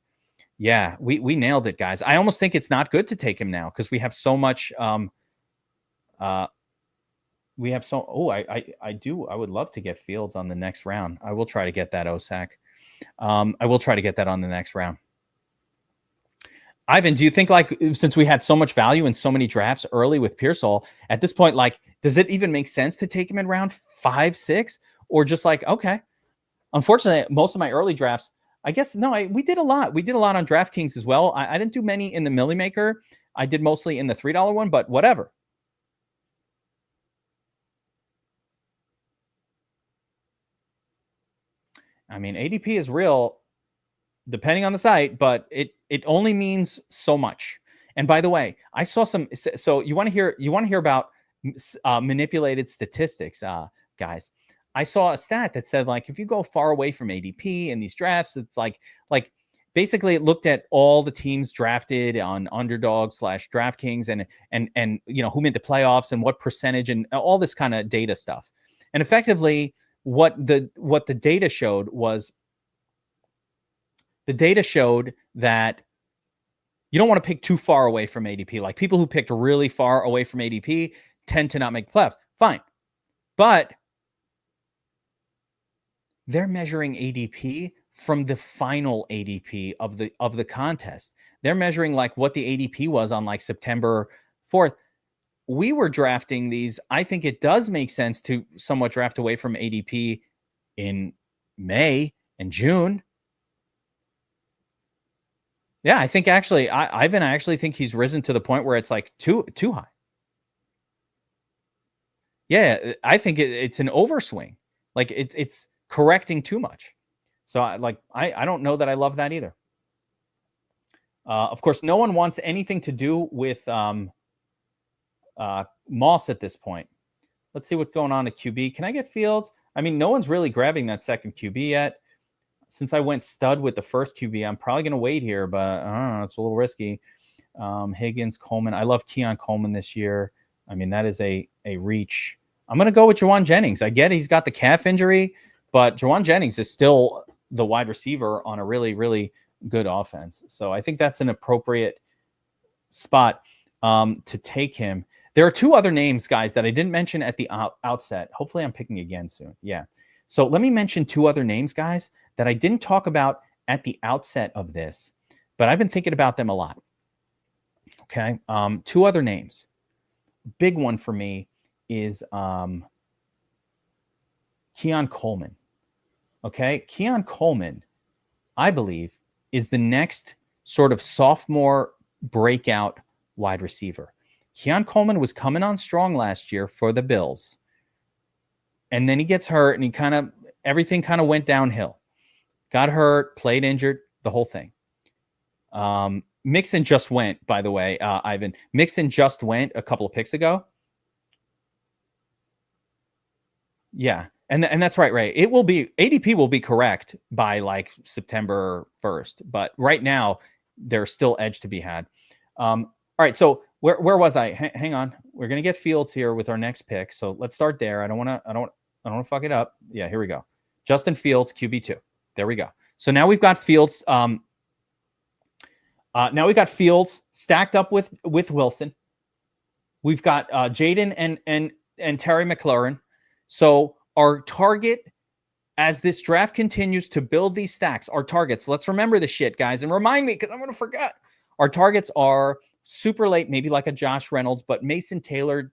Yeah, we nailed it, guys. I almost think it's not good to take him now because we have so much. I would love to get Fields on the next round. I will try to get that OSAC. I will try to get that on the next round. Ivan, do you think like since we had so much value in so many drafts early with Pearsall at this point, like does it even make sense to take him in round 5, 6, or just like okay? Unfortunately, most of my early drafts. I guess, no, we did a lot. We did a lot on DraftKings as well. I didn't do many in the Millie Maker. I did mostly in the $3 one, but whatever. I mean, ADP is real depending on the site, but it only means so much. And by the way, I saw some, so you want to hear about manipulated statistics, guys. I saw a stat that said like if you go far away from ADP in these drafts, it's like basically it looked at all the teams drafted on Underdog / DraftKings and you know who made the playoffs and what percentage and all this kind of data stuff. And effectively, what the data showed was that you don't want to pick too far away from ADP. Like people who picked really far away from ADP tend to not make playoffs. Fine, but they're measuring ADP from the final ADP of the contest. They're measuring like what the ADP was on like September 4th. We were drafting these. I think it does make sense to somewhat draft away from ADP in May and June. Yeah, I think actually, Ivan, I actually think he's risen to the point where it's like too high. Yeah, I think it's an overswing. Like it's correcting too much. So I don't know that I love that either. Of course, no one wants anything to do with Moss at this point. Let's see what's going on at QB. Can I get Fields? I mean, no one's really grabbing that second QB yet. Since I went stud with the first QB, I'm probably going to wait here, but I don't know, it's a little risky. Higgins, Coleman. I love Keon Coleman this year. I mean, that is a reach. I'm going to go with Juwan Jennings. I get he's got the calf injury, but Juwan Jennings is still the wide receiver on a really, really good offense. So I think that's an appropriate spot to take him. There are two other names, guys, that I didn't mention at the outset. Hopefully I'm picking again soon. Yeah. So let me mention two other names, guys, that I didn't talk about at the outset of this, but I've been thinking about them a lot. Okay. Two other names. Big one for me is Keon Coleman. Okay. Keon Coleman, I believe, is the next sort of sophomore breakout wide receiver. Keon Coleman was coming on strong last year for the Bills. And then he gets hurt and everything kind of went downhill. Got hurt, played injured, the whole thing. Mixon just went, by the way, Ivan. Mixon just went a couple of picks ago. Yeah. And that's right, Ray. ADP will be correct by like September 1st. But right now, there's still edge to be had. All right. So where was I? Hang on. We're going to get Fields here with our next pick. So let's start there. I don't want to fuck it up. Yeah, here we go. Justin Fields, QB2. There we go. So now we've got Fields. Now we got Fields stacked up with Wilson. We've got Jaden and Terry McLaurin. So our target, as this draft continues to build these stacks, our targets, let's remember this shit, guys, and remind me because I'm going to forget. Our targets are super late, maybe like a Josh Reynolds, but Mason Taylor,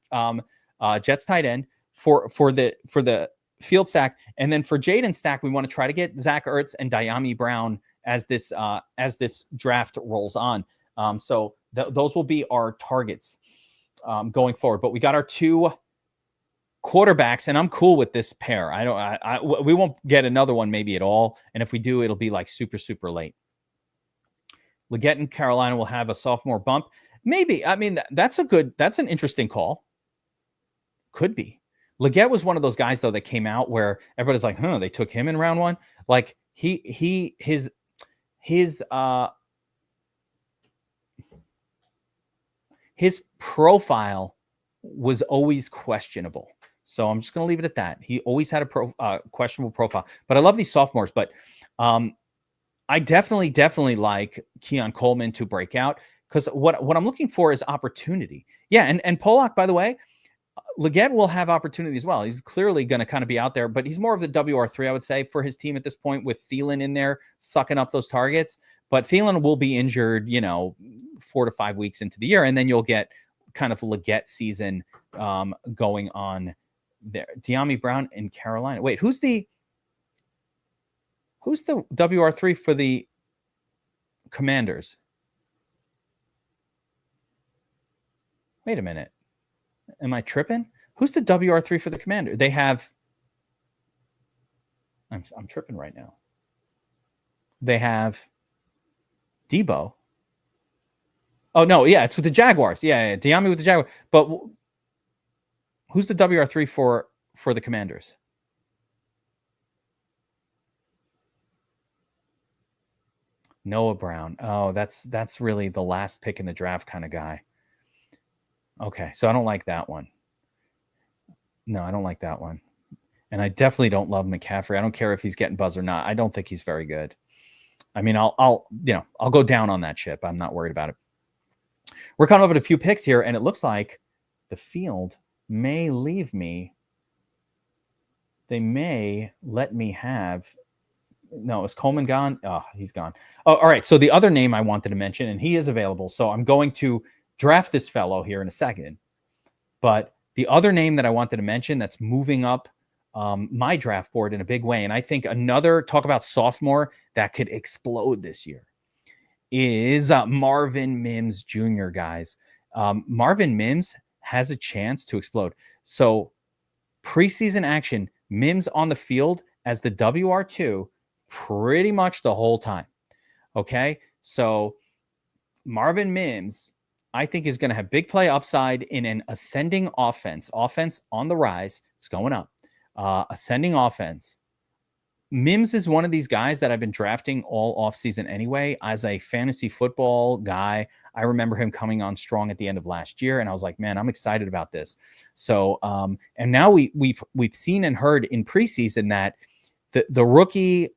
Jets tight end for the Field stack. And then for Jaden stack, we want to try to get Zach Ertz and Diami Brown as this draft rolls on. So those will be our targets going forward. But we got our two quarterbacks, and I'm cool with this pair. We won't get another one maybe at all. And if we do, it'll be like super, super late. Leggett in Carolina will have a sophomore bump. Maybe. I mean, that's an interesting call. Could be. Leggett was one of those guys, though, that came out where everybody's like, they took him in round one. Like his profile was always questionable. So I'm just going to leave it at that. He always had a questionable profile. But I love these sophomores. But I definitely like Keon Coleman to break out because what I'm looking for is opportunity. Yeah, and Pollock, by the way, Leggett will have opportunity as well. He's clearly going to kind of be out there, but he's more of the WR3, I would say, for his team at this point with Thielen in there sucking up those targets. But Thielen will be injured, 4 to 5 weeks into the year, and then you'll get kind of Leggett season going on there. Diami Brown in Carolina. Wait, who's the WR3 for the Commanders? Wait a minute. Am I tripping? Who's the WR3 for the Commander? They have. I'm tripping right now. They have Debo. Oh no, yeah, it's with the Jaguars. Yeah, Diami with the Jaguars. But who's the WR3 for the Commanders? Noah Brown. Oh, that's really the last pick in the draft kind of guy. Okay, so I don't like that one. No, I don't like that one. And I definitely don't love McCaffrey. I don't care if he's getting buzz or not. I don't think he's very good. I mean, I'll go down on that ship. I'm not worried about it. We're coming up with a few picks here, and it looks like the field may leave me. They may let me have. No, is Coleman gone? Oh, he's gone. Oh, all right. So the other name I wanted to mention, and he is available. So I'm going to draft this fellow here in a second. But the other name that I wanted to mention that's moving up my draft board in a big way, and I think another talk about sophomore that could explode this year is Marvin Mims Jr., guys. Marvin Mims has a chance to explode. So preseason action, Mims on the field as the WR2 pretty much the whole time. Okay, so Marvin Mims, I think, is going to have big play upside in an ascending offense. Offense on the rise. It's going up. Ascending offense. Mims is one of these guys that I've been drafting all offseason anyway. As a fantasy football guy, I remember him coming on strong at the end of last year, and I was like, man, I'm excited about this. So, and now we've seen and heard in preseason that the rookie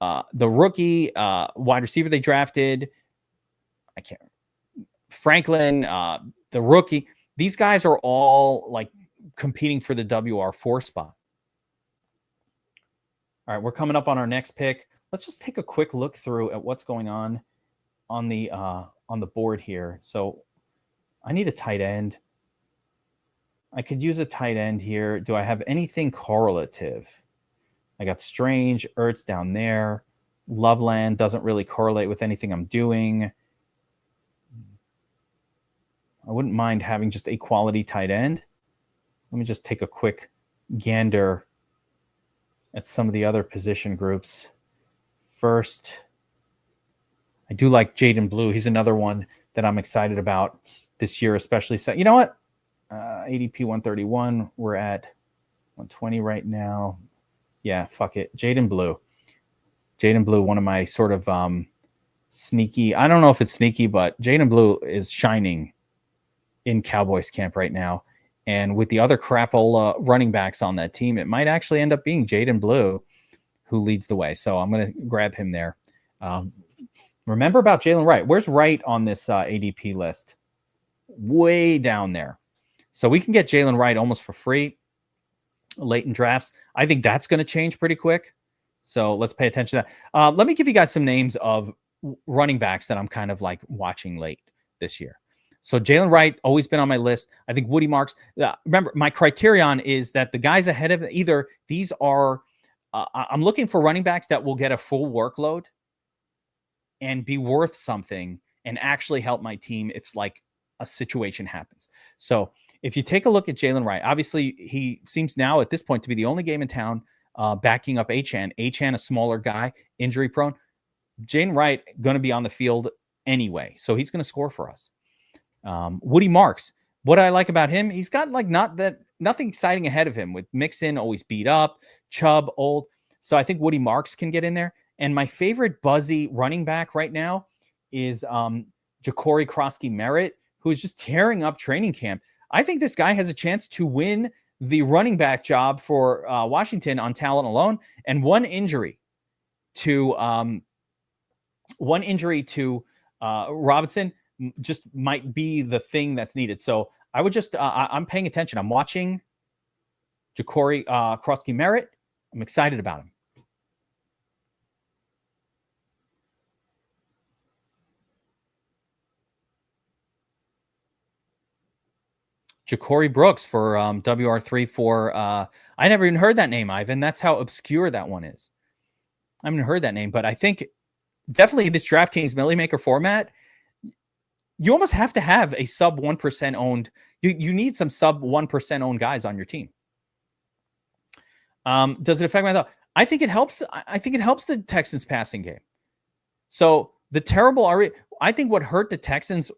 wide receiver they drafted, Franklin, the rookie, these guys are all like competing for the WR4 spot. All right, we're coming up on our next pick. Let's just take a quick look through at what's going on the board here. So I need a tight end. I could use a tight end here. Do I have anything correlative? I got Strange, Ertz down there. Loveland doesn't really correlate with anything I'm doing. I wouldn't mind having just a quality tight end. Let me just take a quick gander at some of the other position groups. First, I do like Jaden Blue. He's another one that I'm excited about this year, especially. You know what? ADP 131. We're at 120 right now. Yeah, fuck it. Jaden Blue. One of my sort of sneaky. I don't know if it's sneaky, but Jaden Blue is shining in Cowboys camp right now. And with the other crapola running backs on that team, it might actually end up being Jaden Blue who leads the way. So I'm going to grab him there. Remember about Jalen Wright. Where's Wright on this ADP list? Way down there. So we can get Jalen Wright almost for free late in drafts. I think that's going to change pretty quick. So let's pay attention to that. Let me give you guys some names of running backs that I'm kind of like watching late this year. So Jalen Wright, always been on my list. I think Woody Marks. Remember, my criterion is that the guys ahead of either these are, I'm looking for running backs that will get a full workload and be worth something and actually help my team if like a situation happens. So if you take a look at Jalen Wright, obviously he seems now at this point to be the only game in town backing up Achane. Achane, a smaller guy, injury prone. Jalen Wright going to be on the field anyway, so he's going to score for us. Woody Marks, what I like about him, he's got like nothing exciting ahead of him with Mixon always beat up, Chubb old. So I think Woody Marks can get in there. And my favorite buzzy running back right now is Ja'Cory Krosky-Merritt, who is just tearing up training camp. I think this guy has a chance to win the running back job for Washington on talent alone. And one injury to Robinson just might be the thing that's needed. So I would just, I'm paying attention. I'm watching Ja'Cory Krosky-Merritt. I'm excited about him. Ja'Cory Brooks for WR3 for, I never even heard that name, Ivan. That's how obscure that one is. I haven't heard that name, but I think definitely this DraftKings Millie Maker format, you almost have to have a sub 1% owned. You need some sub 1% owned guys on your team. Does it affect my thought? I think it helps. I think it helps the Texans passing game. So the terrible, I think what hurt the Texans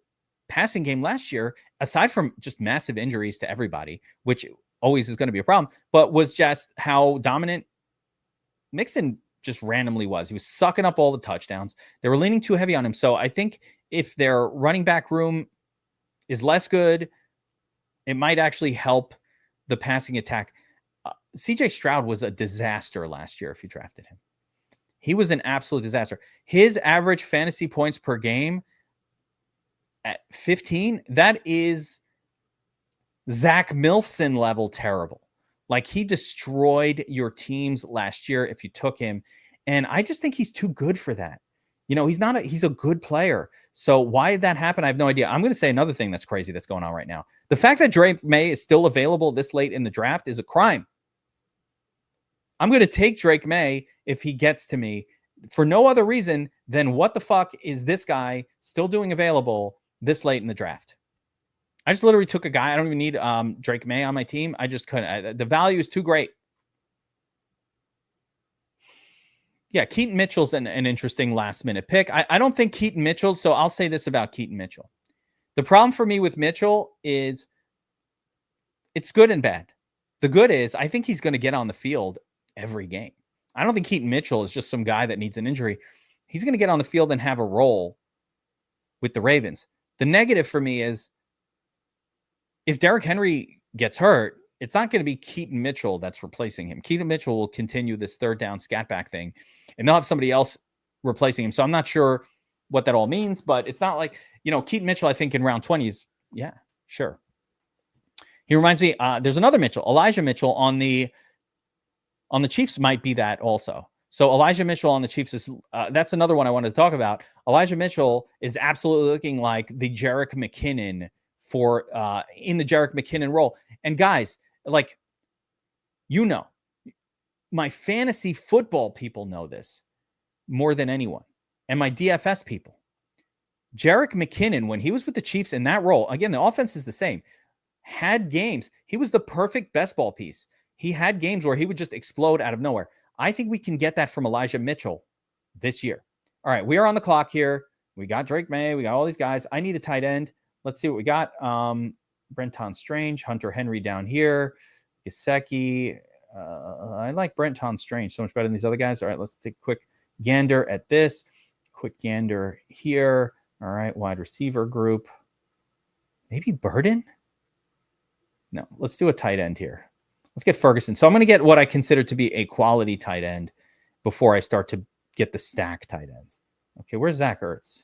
passing game last year, aside from just massive injuries to everybody, which always is going to be a problem, but was just how dominant Mixon just randomly was. He was sucking up all the touchdowns. They were leaning too heavy on him. So I think if their running back room is less good, it might actually help the passing attack. CJ Stroud was a disaster last year if you drafted him. He was an absolute disaster. His average fantasy points per game at 15, that is Zach Milson level terrible. Like he destroyed your teams last year if you took him. And I just think he's too good for that. You know, he's a good player. So why did that happen? I have no idea. I'm going to say another thing that's crazy that's going on right now. The fact that Drake May is still available this late in the draft is a crime. I'm going to take Drake May if he gets to me for no other reason than what the fuck is this guy still doing available this late in the draft? I just literally took a guy. I don't even need Drake May on my team. I just couldn't. The value is too great. Yeah, Keaton Mitchell's an interesting last-minute pick. I don't think Keaton Mitchell, so I'll say this about Keaton Mitchell. The problem for me with Mitchell is it's good and bad. The good is I think he's going to get on the field every game. I don't think Keaton Mitchell is just some guy that needs an injury. He's going to get on the field and have a role with the Ravens. The negative for me is if Derrick Henry gets hurt, it's not going to be Keaton Mitchell that's replacing him. Keaton Mitchell will continue this third down scat back thing, and they'll have somebody else replacing him. So I'm not sure what that all means, but it's not like, you know, Keaton Mitchell, I think in round 20 is, yeah, sure. He reminds me, there's another Mitchell, Elijah Mitchell on the Chiefs might be that also. So Elijah Mitchell on the Chiefs is, that's another one I wanted to talk about. Elijah Mitchell is absolutely looking like the Jerick McKinnon for, in the Jerick McKinnon role. And guys, like, you know, my fantasy football people know this more than anyone, and my DFS people. Jerick McKinnon, when he was with the Chiefs in that role, again, the offense is the same, had games. He was the perfect best ball piece. He had games where he would just explode out of nowhere. I think we can get that from Elijah Mitchell this year. All right, we are on the clock here. We got Drake May. We got all these guys. I need a tight end. Let's see what we got. Brenton Strange, Hunter Henry down here, Gesicki. I like Brenton Strange so much better than these other guys. All right, let's take a quick gander at this. Quick gander here. All right, wide receiver group. Maybe Burden? No, let's do a tight end here. Let's get Ferguson. So I'm going to get what I consider to be a quality tight end before I start to get the stack tight ends. Okay, where's Zach Ertz?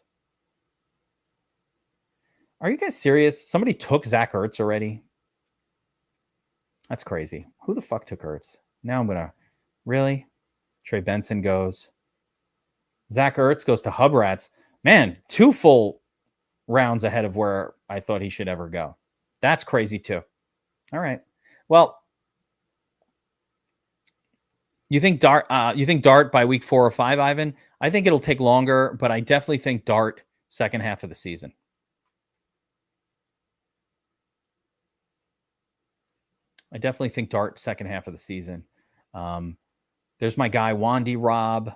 Are you guys serious? Somebody took Zach Ertz already? That's crazy. Who the fuck took Ertz? Now I'm going to... Really? Trey Benson goes. Zach Ertz goes to Hub Rats. Man, 2 full rounds ahead of where I thought he should ever go. That's crazy too. All right. Well, you think Dart by week 4 or 5, Ivan? I think it'll take longer, but I definitely think Dart second half of the season. I definitely think Dart second half of the season. There's my guy, Wandy Robb,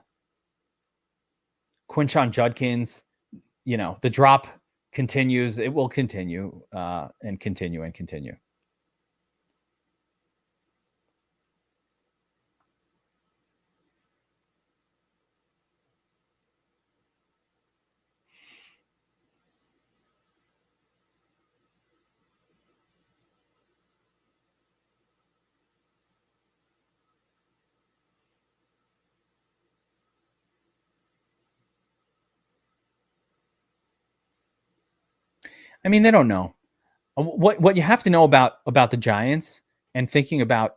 Quinshon Judkins. You know, the drop continues. It will continue and continue and continue. I mean, they don't know. What you have to know about the Giants and thinking about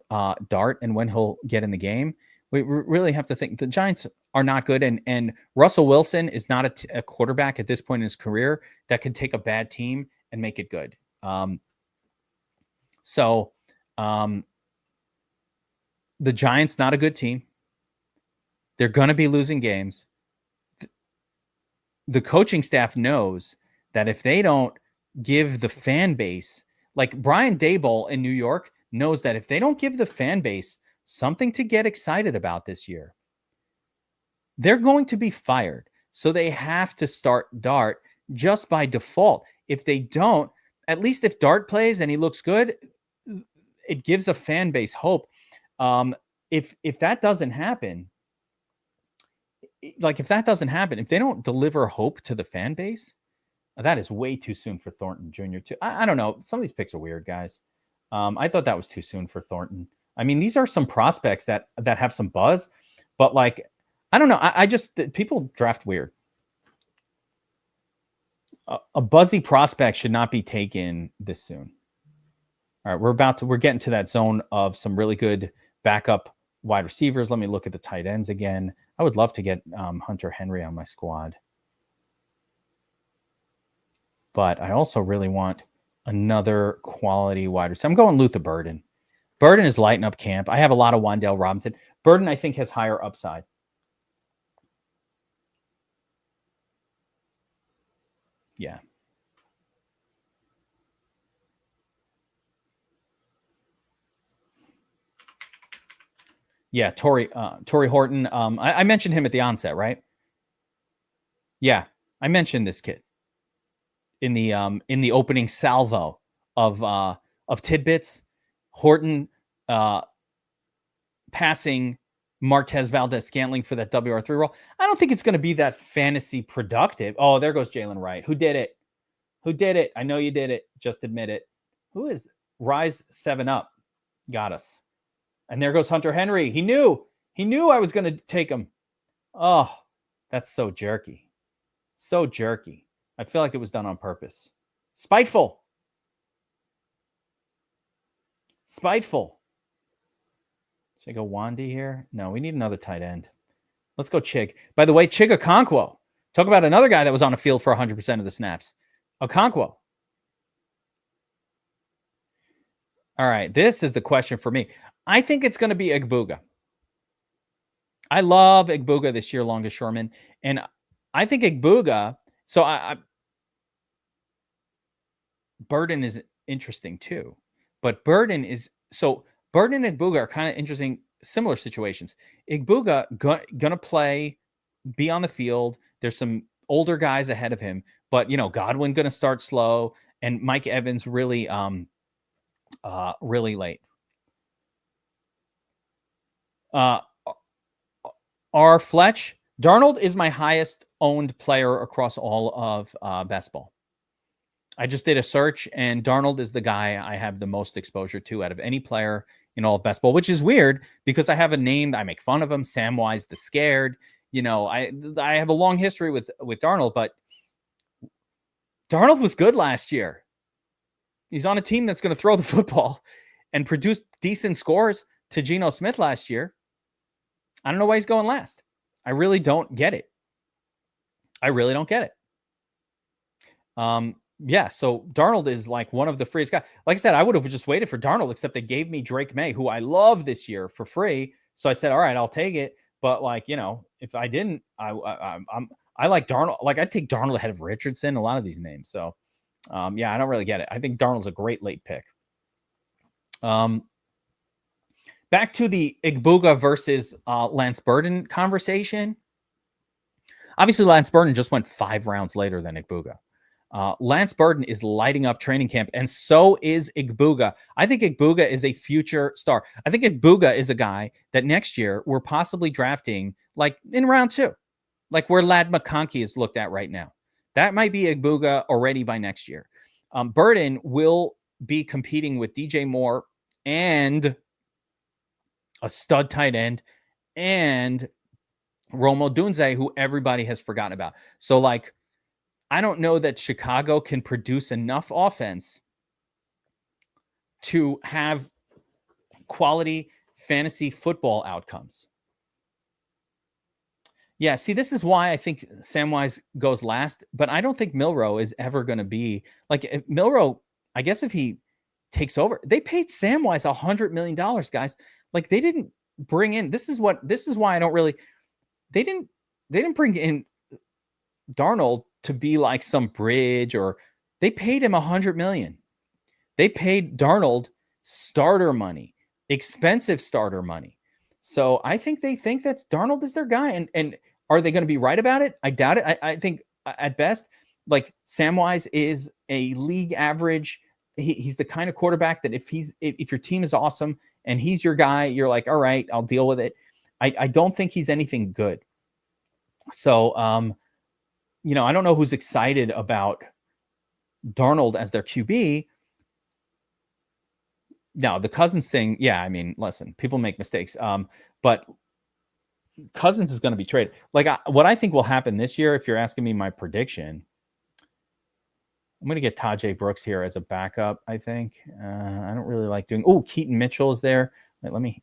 Dart and when he'll get in the game, we really have to think the Giants are not good. And Russell Wilson is not a quarterback at this point in his career that can take a bad team and make it good. So the Giants, not a good team. They're going to be losing games. The coaching staff knows that if they don't give the fan base, like Brian Daboll in New York knows that if they don't give the fan base something to get excited about this year, they're going to be fired. So they have to start Dart just by default. If they don't, at least if Dart plays and he looks good, it gives a fan base hope. If that doesn't happen, if they don't deliver hope to the fan base, that is way too soon for Thornton Jr. too. I don't know. Some of these picks are weird, guys. I thought that was too soon for Thornton. I mean, these are some prospects that have some buzz, but like, I don't know. I just, people draft weird. A buzzy prospect should not be taken this soon. All right, we're getting to that zone of some really good backup wide receivers. Let me look at the tight ends again. I would love to get Hunter Henry on my squad. But I also really want another quality wide receiver. I'm going Luther Burden. Burden is lighting up camp. I have a lot of Wan'Dale Robinson. Burden, I think, has higher upside. Yeah. Yeah, Torrey Horton. I mentioned him at the onset, right? Yeah, I mentioned this kid in the opening salvo of tidbits. Horton passing Martez Valdez-Scantling for that WR3 role. I don't think it's going to be that fantasy productive. Oh, there goes Jalen Wright. Who did it? I know you did it. Just admit it. Who is Rise 7 Up? Got us. And there goes Hunter Henry. He knew I was going to take him. Oh, that's so jerky. So jerky. I feel like it was done on purpose. Spiteful. Should I go Wandy here? No, we need another tight end. Let's go Chig. By the way, Chig Okonkwo. Talk about another guy that was on the field for 100% of the snaps. Okonkwo. All right, this is the question for me. I think it's going to be Egbuka. I love Egbuka this year, Longest Shoreman. And I think Egbuka, so Burden is interesting too. But Burden and Igbuga are kind of interesting, similar situations. Igbuga gonna play, be on the field. There's some older guys ahead of him, but Godwin gonna start slow, and Mike Evans really late. R. Fletch, Darnold is my highest owned player across all of basketball. I just did a search, and Darnold is the guy I have the most exposure to out of any player in all of basketball, which is weird because I have a name. I make fun of him, Samwise the Scared. I have a long history with Darnold, but Darnold was good last year. He's on a team that's going to throw the football and produce decent scores to Geno Smith last year. I don't know why he's going last. I really don't get it. Yeah, so Darnold is like one of the freest guys. Like I said, I would have just waited for Darnold, except they gave me Drake May, who I love this year, for free. So I said, all right, I'll take it. But if I didn't, I like Darnold. Like, I'd take Darnold ahead of Richardson, a lot of these names. So yeah, I don't really get it. I think Darnold's a great late pick. Back to the Igbuga versus Lance Burden conversation. Obviously, Lance Burden just went 5 rounds later than Igbuga. Lance Burden is lighting up training camp, and so is Igbuga. I think Igbuga is a future star. I think Igbuga is a guy that next year we're possibly drafting like in round 2, like where Ladd McConkey is looked at right now. That might be Igbuga already by next year. Burden will be competing with DJ Moore and a stud tight end and Romo Dunze, who everybody has forgotten about. So, like, I don't know that Chicago can produce enough offense to have quality fantasy football outcomes. Yeah, see, this is why I think Samwise goes last, but I don't think Milroe is ever going to be like Milroe. I guess if he takes over, they paid Samwise $100 million, guys. Like, they didn't bring in. This is why I don't really. They didn't bring in Darnold to be like some bridge, or they paid him $100 million. They paid Darnold starter money, expensive starter money. So I think they think that Darnold is their guy. And are they going to be right about it? I doubt it. I think at best, like, Samwise is a league average. He's the kind of quarterback that if your team is awesome and he's your guy, you're like, all right, I'll deal with it. I don't think he's anything good. So, I don't know who's excited about Darnold as their QB. Now, the Cousins thing, yeah, I mean, listen, people make mistakes. But Cousins is going to be traded. Like, what I think will happen this year, if you're asking me my prediction, I'm going to get Tajay Brooks here as a backup, I think. I don't really like doing... Oh, Keaton Mitchell is there. Wait,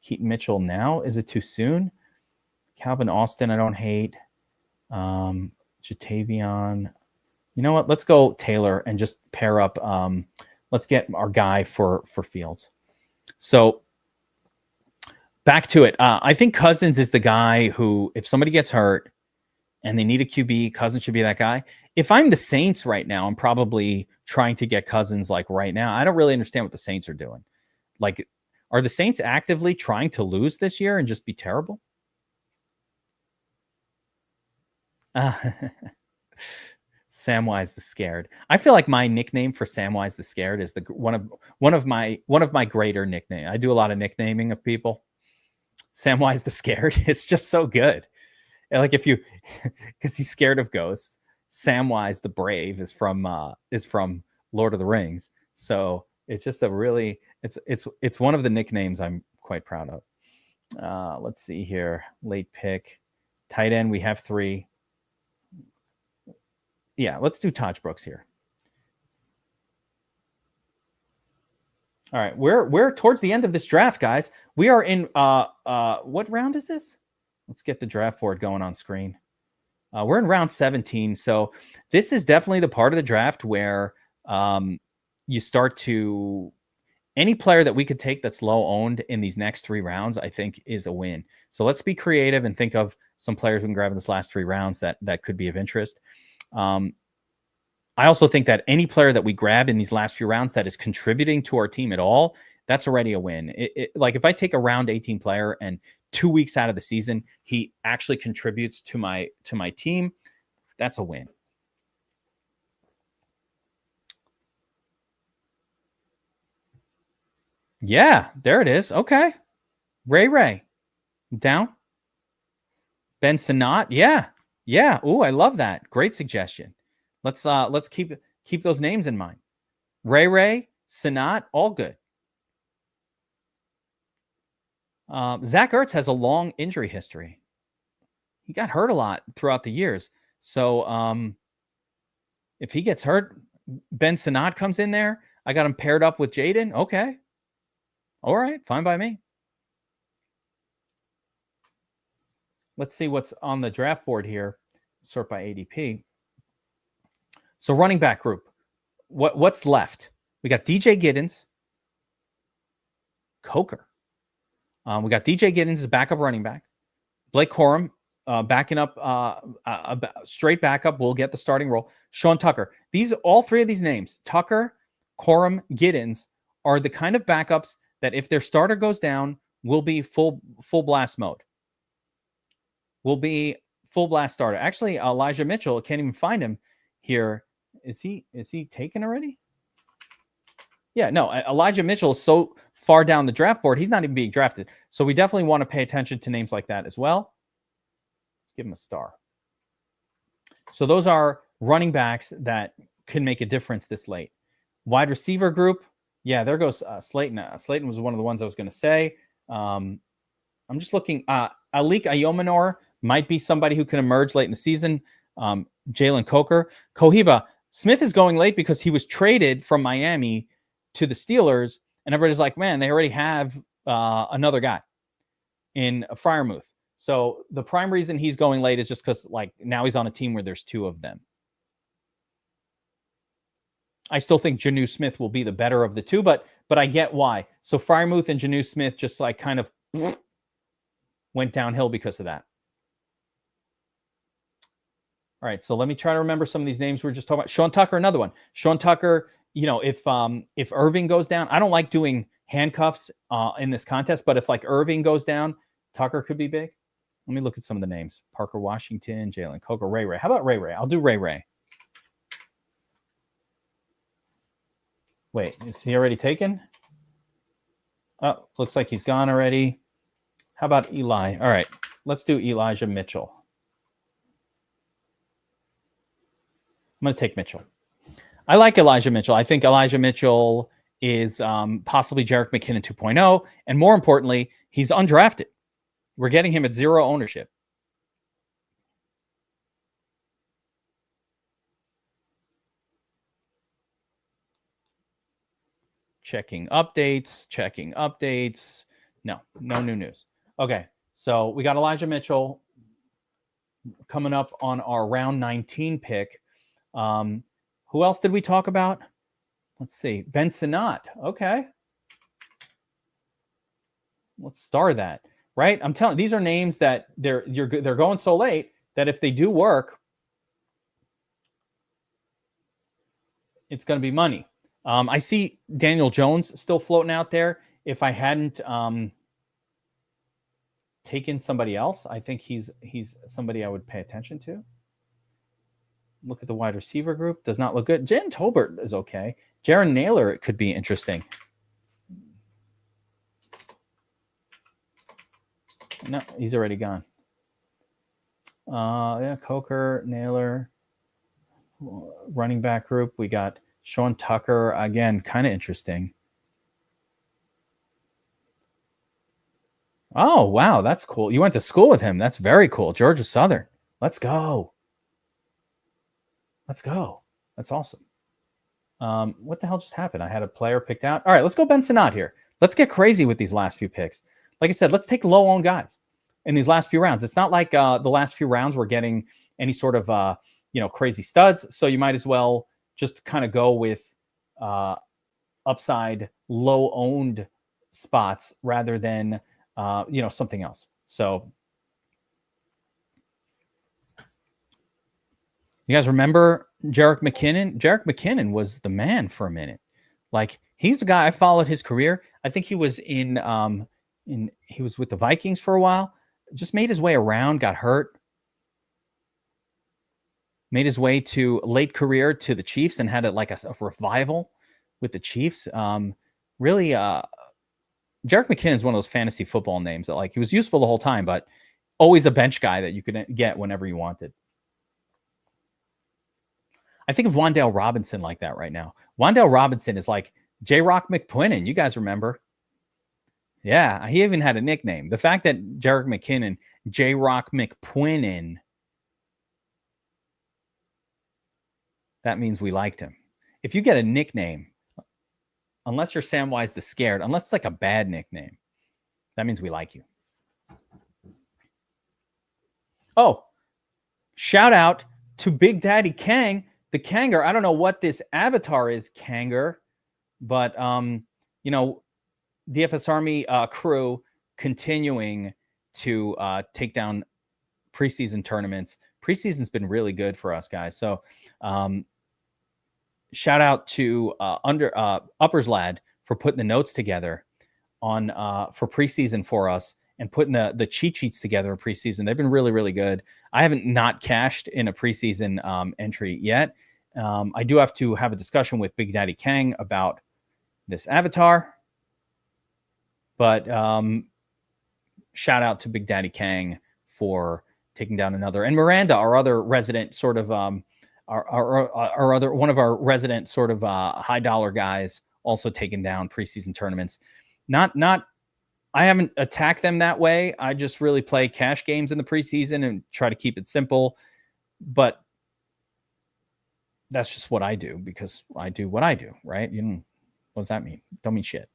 Keaton Mitchell now? Is it too soon? Calvin Austin, I don't hate. Jatavion. You know what? Let's go Taylor and just pair up. Let's get our guy for Fields. So back to it. I think Cousins is the guy who, if somebody gets hurt and they need a QB, Cousins should be that guy. If I'm the Saints right now, I'm probably trying to get Cousins like right now. I don't really understand what the Saints are doing. Like, are the Saints actively trying to lose this year and just be terrible? Samwise the Scared. I feel like my nickname for Samwise the Scared is one of my greater nicknames. I do a lot of nicknaming of people. Samwise the Scared. It's just so good. And like, if you, because he's scared of ghosts. Samwise the Brave is from Lord of the Rings. So it's just a really, it's one of the nicknames I'm quite proud of. Let's see here. Late pick. Tight end, we have 3. Yeah, let's do Taj Brooks here. All right, we're towards the end of this draft, guys. We are in what round is this? Let's get the draft board going on screen. We're in round 17, so this is definitely the part of the draft where you start to, any player that we could take that's low owned in these next 3 rounds, I think is a win. So let's be creative and think of some players we can grab in this last 3 rounds that could be of interest. I also think that any player that we grab in these last few rounds that is contributing to our team at all, that's already a win. Like if I take a round 18 player and 2 weeks out of the season, he actually contributes to my team, that's a win. Yeah, there it is. Okay. Ray. Down. Ben Sinnott. Yeah. Yeah. Ooh, I love that. Great suggestion. Let's keep those names in mind. Ray, Sinnott, all good. Zach Ertz has a long injury history. He got hurt a lot throughout the years. So if he gets hurt, Ben Sinnott comes in there. I got him paired up with Jaden. Okay. All right. Fine by me. Let's see what's on the draft board here. Sort by ADP. So running back group. What's left? We got DJ Giddens. Coker. We got DJ Giddens as backup running back. Blake Corum backing up, straight backup, will get the starting role. Sean Tucker. All three of these names, Tucker, Corum, Giddens, are the kind of backups that if their starter goes down, will be full blast mode. Will be full blast starter. Actually, Elijah Mitchell, can't even find him here. Is he taken already? Yeah, no, Elijah Mitchell is so far down the draft board, he's not even being drafted. So we definitely want to pay attention to names like that as well. Give him a star. So those are running backs that can make a difference this late. Wide receiver group. Yeah, there goes Slayton. Slayton was one of the ones I was going to say. I'm just looking. Alik Ayomanor might be somebody who can emerge late in the season. Jalen Coker. Cohiba. Smith is going late because he was traded from Miami to the Steelers, and everybody's like, man, they already have another guy in Freiermuth. So the prime reason he's going late is just because like now he's on a team where there's two of them. I still think Jonnu Smith will be the better of the two, but I get why. So Freiermuth and Jonnu Smith just like kind of went downhill because of that. All right, so let me try to remember some of these names we were just talking about. Sean Tucker, another one. Sean Tucker, you know, if Irving goes down, I don't like doing handcuffs in this contest, but if like Irving goes down, Tucker could be big. Let me look at some of the names. Parker Washington, Jalen Coker, Ray. How about Ray? I'll do Ray. Wait, is he already taken? Oh, looks like he's gone already. How about Eli? All right, let's do Elijah Mitchell. I'm going to take Mitchell. I like Elijah Mitchell. I think Elijah Mitchell is possibly Jerick McKinnon 2.0. And more importantly, he's undrafted. We're getting him at zero ownership. Checking updates. No new news. Okay, so we got Elijah Mitchell coming up on our round 19 pick. Who else did we talk about? Let's see. Ben Sinnott. Okay. Let's star that. Right? I'm telling you, these are names that they're going so late that if they do work, it's going to be money. I see Daniel Jones still floating out there. If I hadn't taken somebody else, I think he's somebody I would pay attention to. Look at the wide receiver group. Does not look good. Jen Tolbert is okay. Jaron Naylor, it could be interesting. No, he's already gone. Yeah, Coker, Naylor. Running back group. We got Sean Tucker. Again, kind of interesting. Oh, wow. That's cool. You went to school with him. That's very cool. Georgia Southern. Let's go. That's awesome. What the hell just happened? I had a player picked out. All right, let's go Ben Sinnott here. Let's get crazy with these last few picks. Like I said, let's take low-owned guys in these last few rounds. It's not like the last few rounds we're getting any sort of crazy studs. So you might as well just kind of go with upside low-owned spots rather than something else. So you guys remember Jerick McKinnon was the man for a minute. Like, he's a guy I followed his career. I think he was he was with the Vikings for a while. Just made his way around, got hurt. Made his way to late career to the Chiefs and had a revival with the Chiefs. Really, Jerick McKinnon is one of those fantasy football names that, like, he was useful the whole time, but always a bench guy that you could get whenever you wanted. I think of Wan'Dale Robinson like that right now. Wan'Dale Robinson is like J-Rock McQuinnon. You guys remember? Yeah, he even had a nickname. The fact that Jerick McKinnon, J-Rock McQuinnon, that means we liked him. If you get a nickname, unless you're Samwise the Scared, unless it's like a bad nickname, that means we like you. Oh, shout out to Big Daddy Kang, the Kanger. I don't know what this avatar is, Kanger, but DFS Army crew continuing to take down preseason tournaments. Preseason's been really good for us, guys. So shout out to Uppers Lad for putting the notes together on for preseason for us and putting the cheat sheets together in preseason. They've been really, really good. I haven't not cashed in a preseason entry yet. I do have to have a discussion with Big Daddy Kang about this avatar. But shout out to Big Daddy Kang for taking down another. And Miranda, our other resident sort of our other one of our resident sort of high dollar guys, also taking down preseason tournaments. I haven't attacked them that way. I just really play cash games in the preseason and try to keep it simple. But that's just what I do because I do what I do, right? What does that mean? Don't mean shit.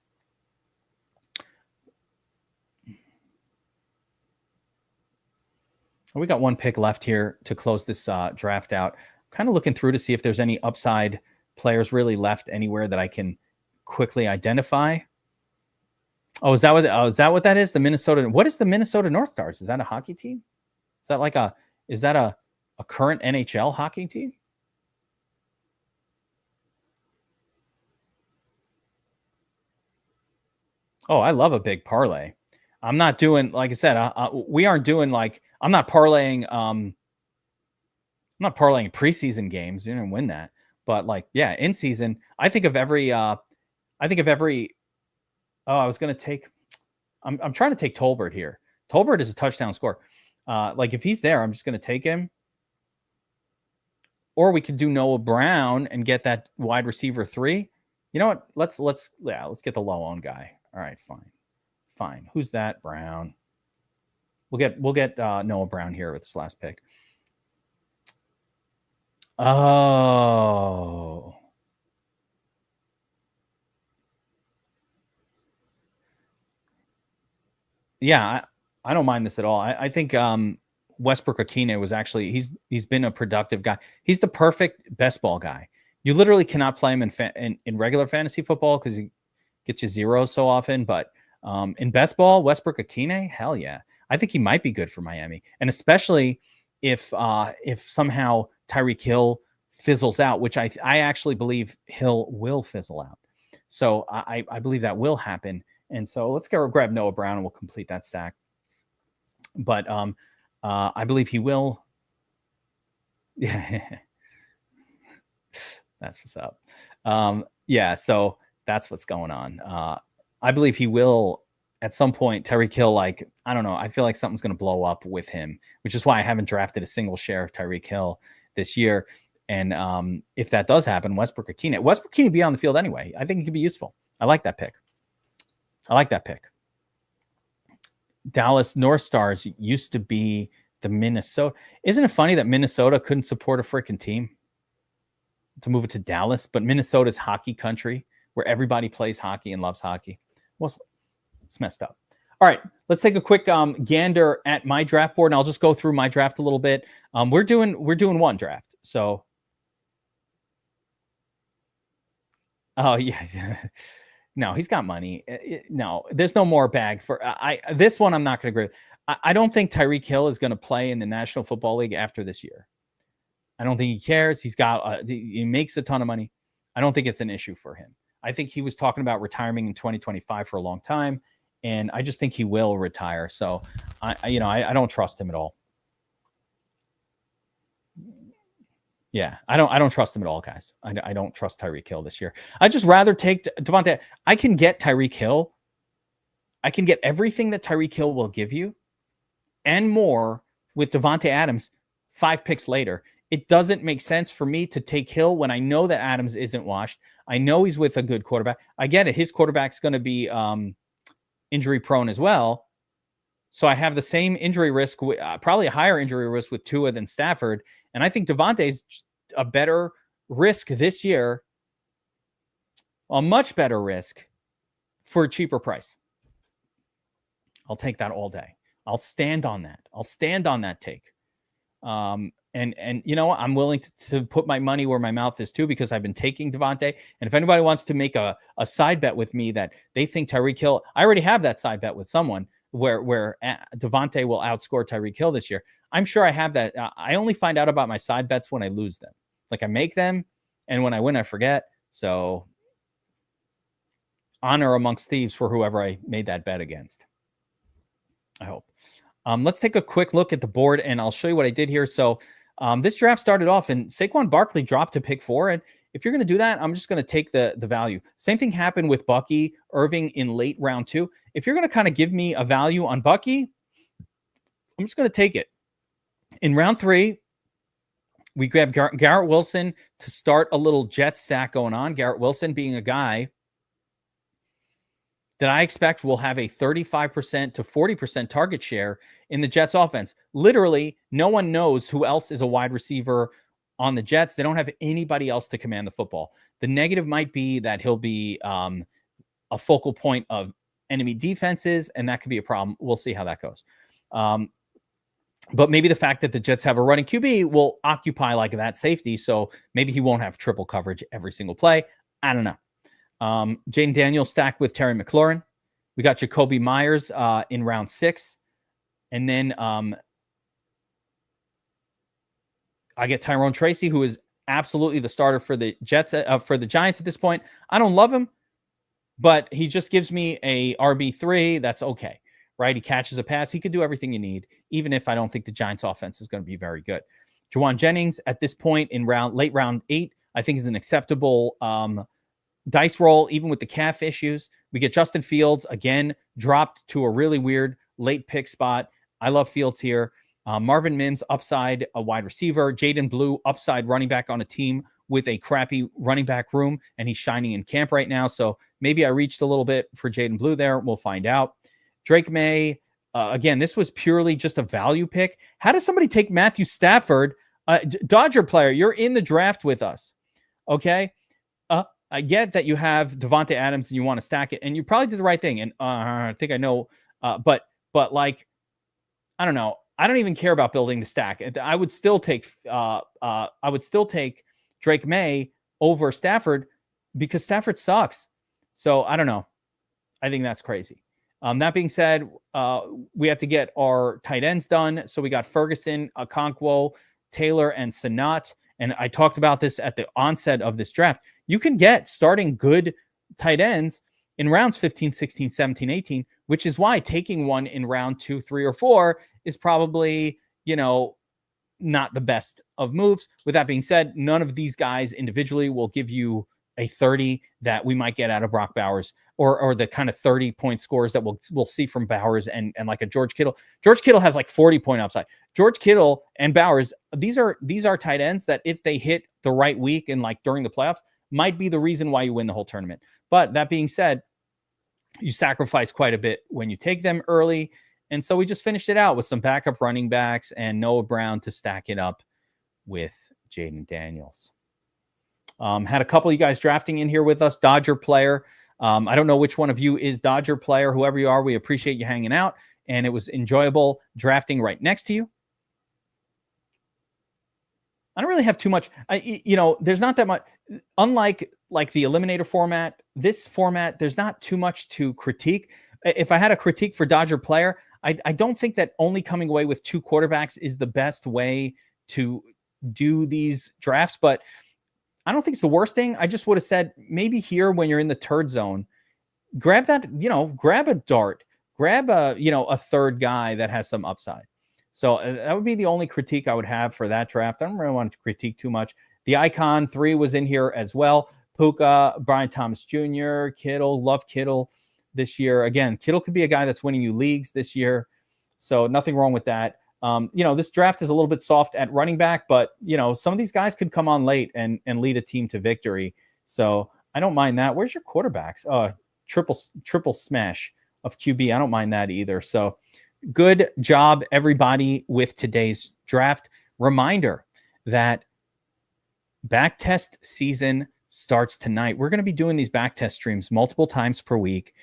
We got one pick left here to close this draft out. Kind of looking through to see if there's any upside players really left anywhere that I can quickly identify. Oh, is that what that is? The Minnesota. What is the Minnesota North Stars? Is that a hockey team? Is that a current NHL hockey team? Oh, I love a big parlay. I'm not doing, like I said, we aren't doing like, I'm not parlaying preseason games. You didn't win that. But like, yeah, in season, I think of every I was going to take, I'm trying to take Tolbert here. Tolbert is a touchdown scorer. Like if he's there, I'm just going to take him. Or we could do Noah Brown and get that wide receiver 3. You know what? Let's get the low owned guy. All right, fine. Who's that? Brown. We'll get Noah Brown here with this last pick. Oh. Yeah, I don't mind this at all. I think Westbrook Akine was actually he's been a productive guy. He's the perfect best ball guy. You literally cannot play him in regular fantasy football because he gets you 0 so often. But in best ball, Westbrook Akine, hell yeah. I think he might be good for Miami. And especially if somehow Tyreek Hill fizzles out, which I actually believe Hill will fizzle out. So I believe that will happen. And so let's grab Noah Brown and we'll complete that stack. But I believe he will. Yeah. That's what's up. Yeah, so that's what's going on. I believe he will at some point. Tyreek Hill, like, I don't know. I feel like something's going to blow up with him, which is why I haven't drafted a single share of Tyreek Hill this year. And if that does happen, Westbrook Akine be on the field anyway. I think he could be useful. I like that pick. Dallas North Stars used to be the Minnesota. Isn't it funny that Minnesota couldn't support a freaking team to move it to Dallas, but Minnesota's hockey country where everybody plays hockey and loves hockey? Well, it's messed up. All right, let's take a quick gander at my draft board, and I'll just go through my draft a little bit. We're doing one draft, so. Oh yeah. No, he's got money. No, there's no more bag for this one. I'm not going to agree. I don't think Tyreek Hill is going to play in the National Football League after this year. I don't think he cares. He makes a ton of money. I don't think it's an issue for him. I think he was talking about retiring in 2025 for a long time, and I just think he will retire. So I don't trust him at all. Yeah, I don't trust him at all, guys. I don't trust Tyreek Hill this year. I'd just rather take Devontae. I can get Tyreek Hill. I can get everything that Tyreek Hill will give you and more with Devontae Adams 5 picks later. It doesn't make sense for me to take Hill when I know that Adams isn't washed. I know he's with a good quarterback. I get it. His quarterback's going to be injury prone as well. So I have the same injury risk, probably a higher injury risk with Tua than Stafford. And I think Devontae's a better risk this year, a much better risk for a cheaper price. I'll take that all day. I'll stand on that. I'll stand on that take. And you know what? I'm willing to put my money where my mouth is too, because I've been taking Devontae. And if anybody wants to make a side bet with me that they think Tyreek Hill, I already have that side bet with someone where Devontae will outscore Tyreek Hill this year. I'm sure I have that. I only find out about my side bets when I lose them. Like I make them, and when I win, I forget. So honor amongst thieves for whoever I made that bet against. I hope. Let's take a quick look at the board, and I'll show you what I did here. So this draft started off, and Saquon Barkley dropped to pick 4. And if you're going to do that, I'm just going to take the value. Same thing happened with Bucky Irving in late round 2. If you're going to kind of give me a value on Bucky, I'm just going to take it. In round 3, we grabbed Garrett Wilson to start a little jet stack going on. Garrett Wilson being a guy that I expect will have a 35% to 40% target share in the Jets offense. Literally, no one knows who else is a wide receiver on the Jets. They don't have anybody else to command the football. The negative might be that he'll be a focal point of enemy defenses, and that could be a problem. We'll see how that goes. But maybe the fact that the Jets have a running QB will occupy like that safety, so maybe he won't have triple coverage every single play. I don't know. Jaden Daniels stacked with Terry McLaurin. We got Jacoby Myers in round 6. And then I get Tyrone Tracy, who is absolutely the starter for the Jets, for the Giants at this point. I don't love him, but he just gives me a RB3. That's okay, right? He catches a pass. He could do everything you need, even if I don't think the Giants offense is going to be very good. Juwan Jennings at this point in late round 8, I think is an acceptable dice roll, even with the calf issues. We get Justin Fields again, dropped to a really weird late pick spot. I love Fields here. Marvin Mims, upside, a wide receiver. Jaden Blue, upside running back on a team with a crappy running back room, and he's shining in camp right now. So maybe I reached a little bit for Jaden Blue there. We'll find out. Drake May, again, this was purely just a value pick. How does somebody take Matthew Stafford, Dodger player? You're in the draft with us, okay? I get that you have Devontae Adams and you want to stack it, and you probably did the right thing. And I think I know, but like, I don't know. I don't even care about building the stack. I would still take Drake May over Stafford because Stafford sucks. So I don't know. I think that's crazy. That being said, we have to get our tight ends done. So we got Ferguson, Okonkwo, Taylor, and Sanat. And I talked about this at the onset of this draft. You can get starting good tight ends in rounds 15, 16, 17, 18, which is why taking one in round 2, 3, or 4 is probably, not the best of moves. With that being said, none of these guys individually will give you a 30 that we might get out of Brock Bowers or the kind of 30-point scores that we'll see from Bowers and like a George Kittle. George Kittle has like 40-point upside. George Kittle and Bowers, these are tight ends that if they hit the right week and like during the playoffs, might be the reason why you win the whole tournament. But that being said, you sacrifice quite a bit when you take them early. And so we just finished it out with some backup running backs and Noah Brown to stack it up with Jaden Daniels. Had a couple of you guys drafting in here with us. Dodger player. I don't know which one of you is Dodger player. Whoever you are, we appreciate you hanging out. And it was enjoyable drafting right next to you. I don't really have too much. There's not that much. Unlike like the Eliminator format, this format, there's not too much to critique. If I had a critique for Dodger player, I don't think that only coming away with 2 quarterbacks is the best way to do these drafts, but I don't think it's the worst thing. I just would have said maybe here when you're in the turd zone, grab that, grab a dart, grab a third guy that has some upside. So that would be the only critique I would have for that draft. I don't really want to critique too much. The Icon 3 was in here as well. Puka, Brian Thomas Jr., Kittle, love Kittle this year. Again, Kittle could be a guy that's winning you leagues this year. So nothing wrong with that. This draft is a little bit soft at running back, but, some of these guys could come on late and lead a team to victory. So I don't mind that. Where's your quarterbacks? Triple smash of QB. I don't mind that either. So good job, everybody, with today's draft. Reminder that backtest season starts tonight. We're going to be doing these backtest streams multiple times per week.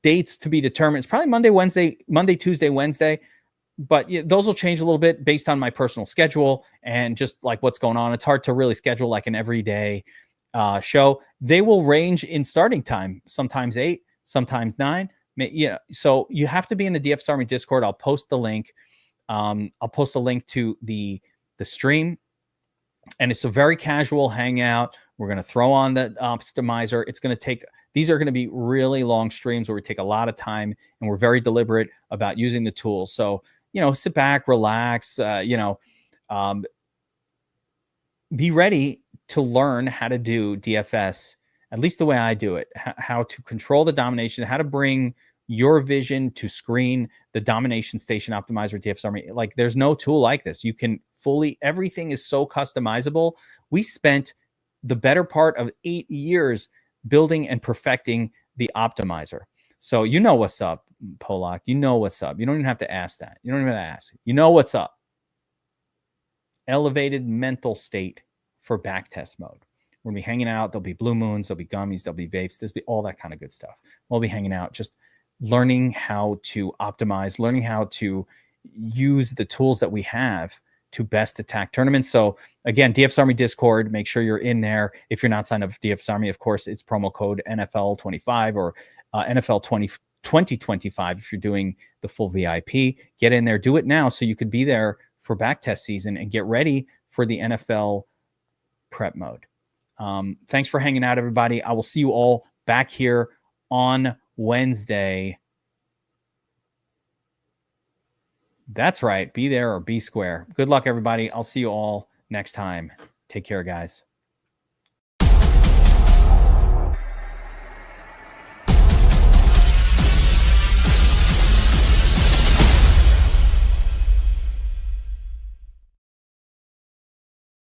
Dates to be determined. It's probably Monday, Tuesday, Wednesday. But those will change a little bit based on my personal schedule and just like what's going on. It's hard to really schedule like an everyday show. They will range in starting time, sometimes 8, sometimes 9. So you have to be in the DFS Army Discord. I'll post the link. I'll post a link to the stream. And it's a very casual hangout. We're going to throw on the optimizer. These are going to be really long streams where we take a lot of time and we're very deliberate about using the tools. So, sit back, relax, be ready to learn how to do DFS, at least the way I do it, how to control the domination, how to bring your vision to screen the domination station optimizer DFS Army. Like there's no tool like this. You can everything is so customizable. We spent the better part of 8 years building and perfecting the optimizer. So what's up, Polak. What's up. You don't even have to ask that. You don't even have to ask. What's up. Elevated mental state for backtest mode. We'll be hanging out. There'll be blue moons. There'll be gummies. There'll be vapes. There'll be all that kind of good stuff. We'll be hanging out, just learning how to optimize, learning how to use the tools that we have to best attack tournaments. So again, DFS Army Discord, make sure you're in there. If you're not signed up for DFS Army, of course, it's promo code NFL25 or NFL 2025 if you're doing the full VIP. Get in there, do it now so you could be there for backtest season and get ready for the NFL prep mode. Thanks for hanging out, everybody. I will see you all back here on Wednesday. That's right. Be there or be square. Good luck, everybody. I'll see you all next time. Take care, guys.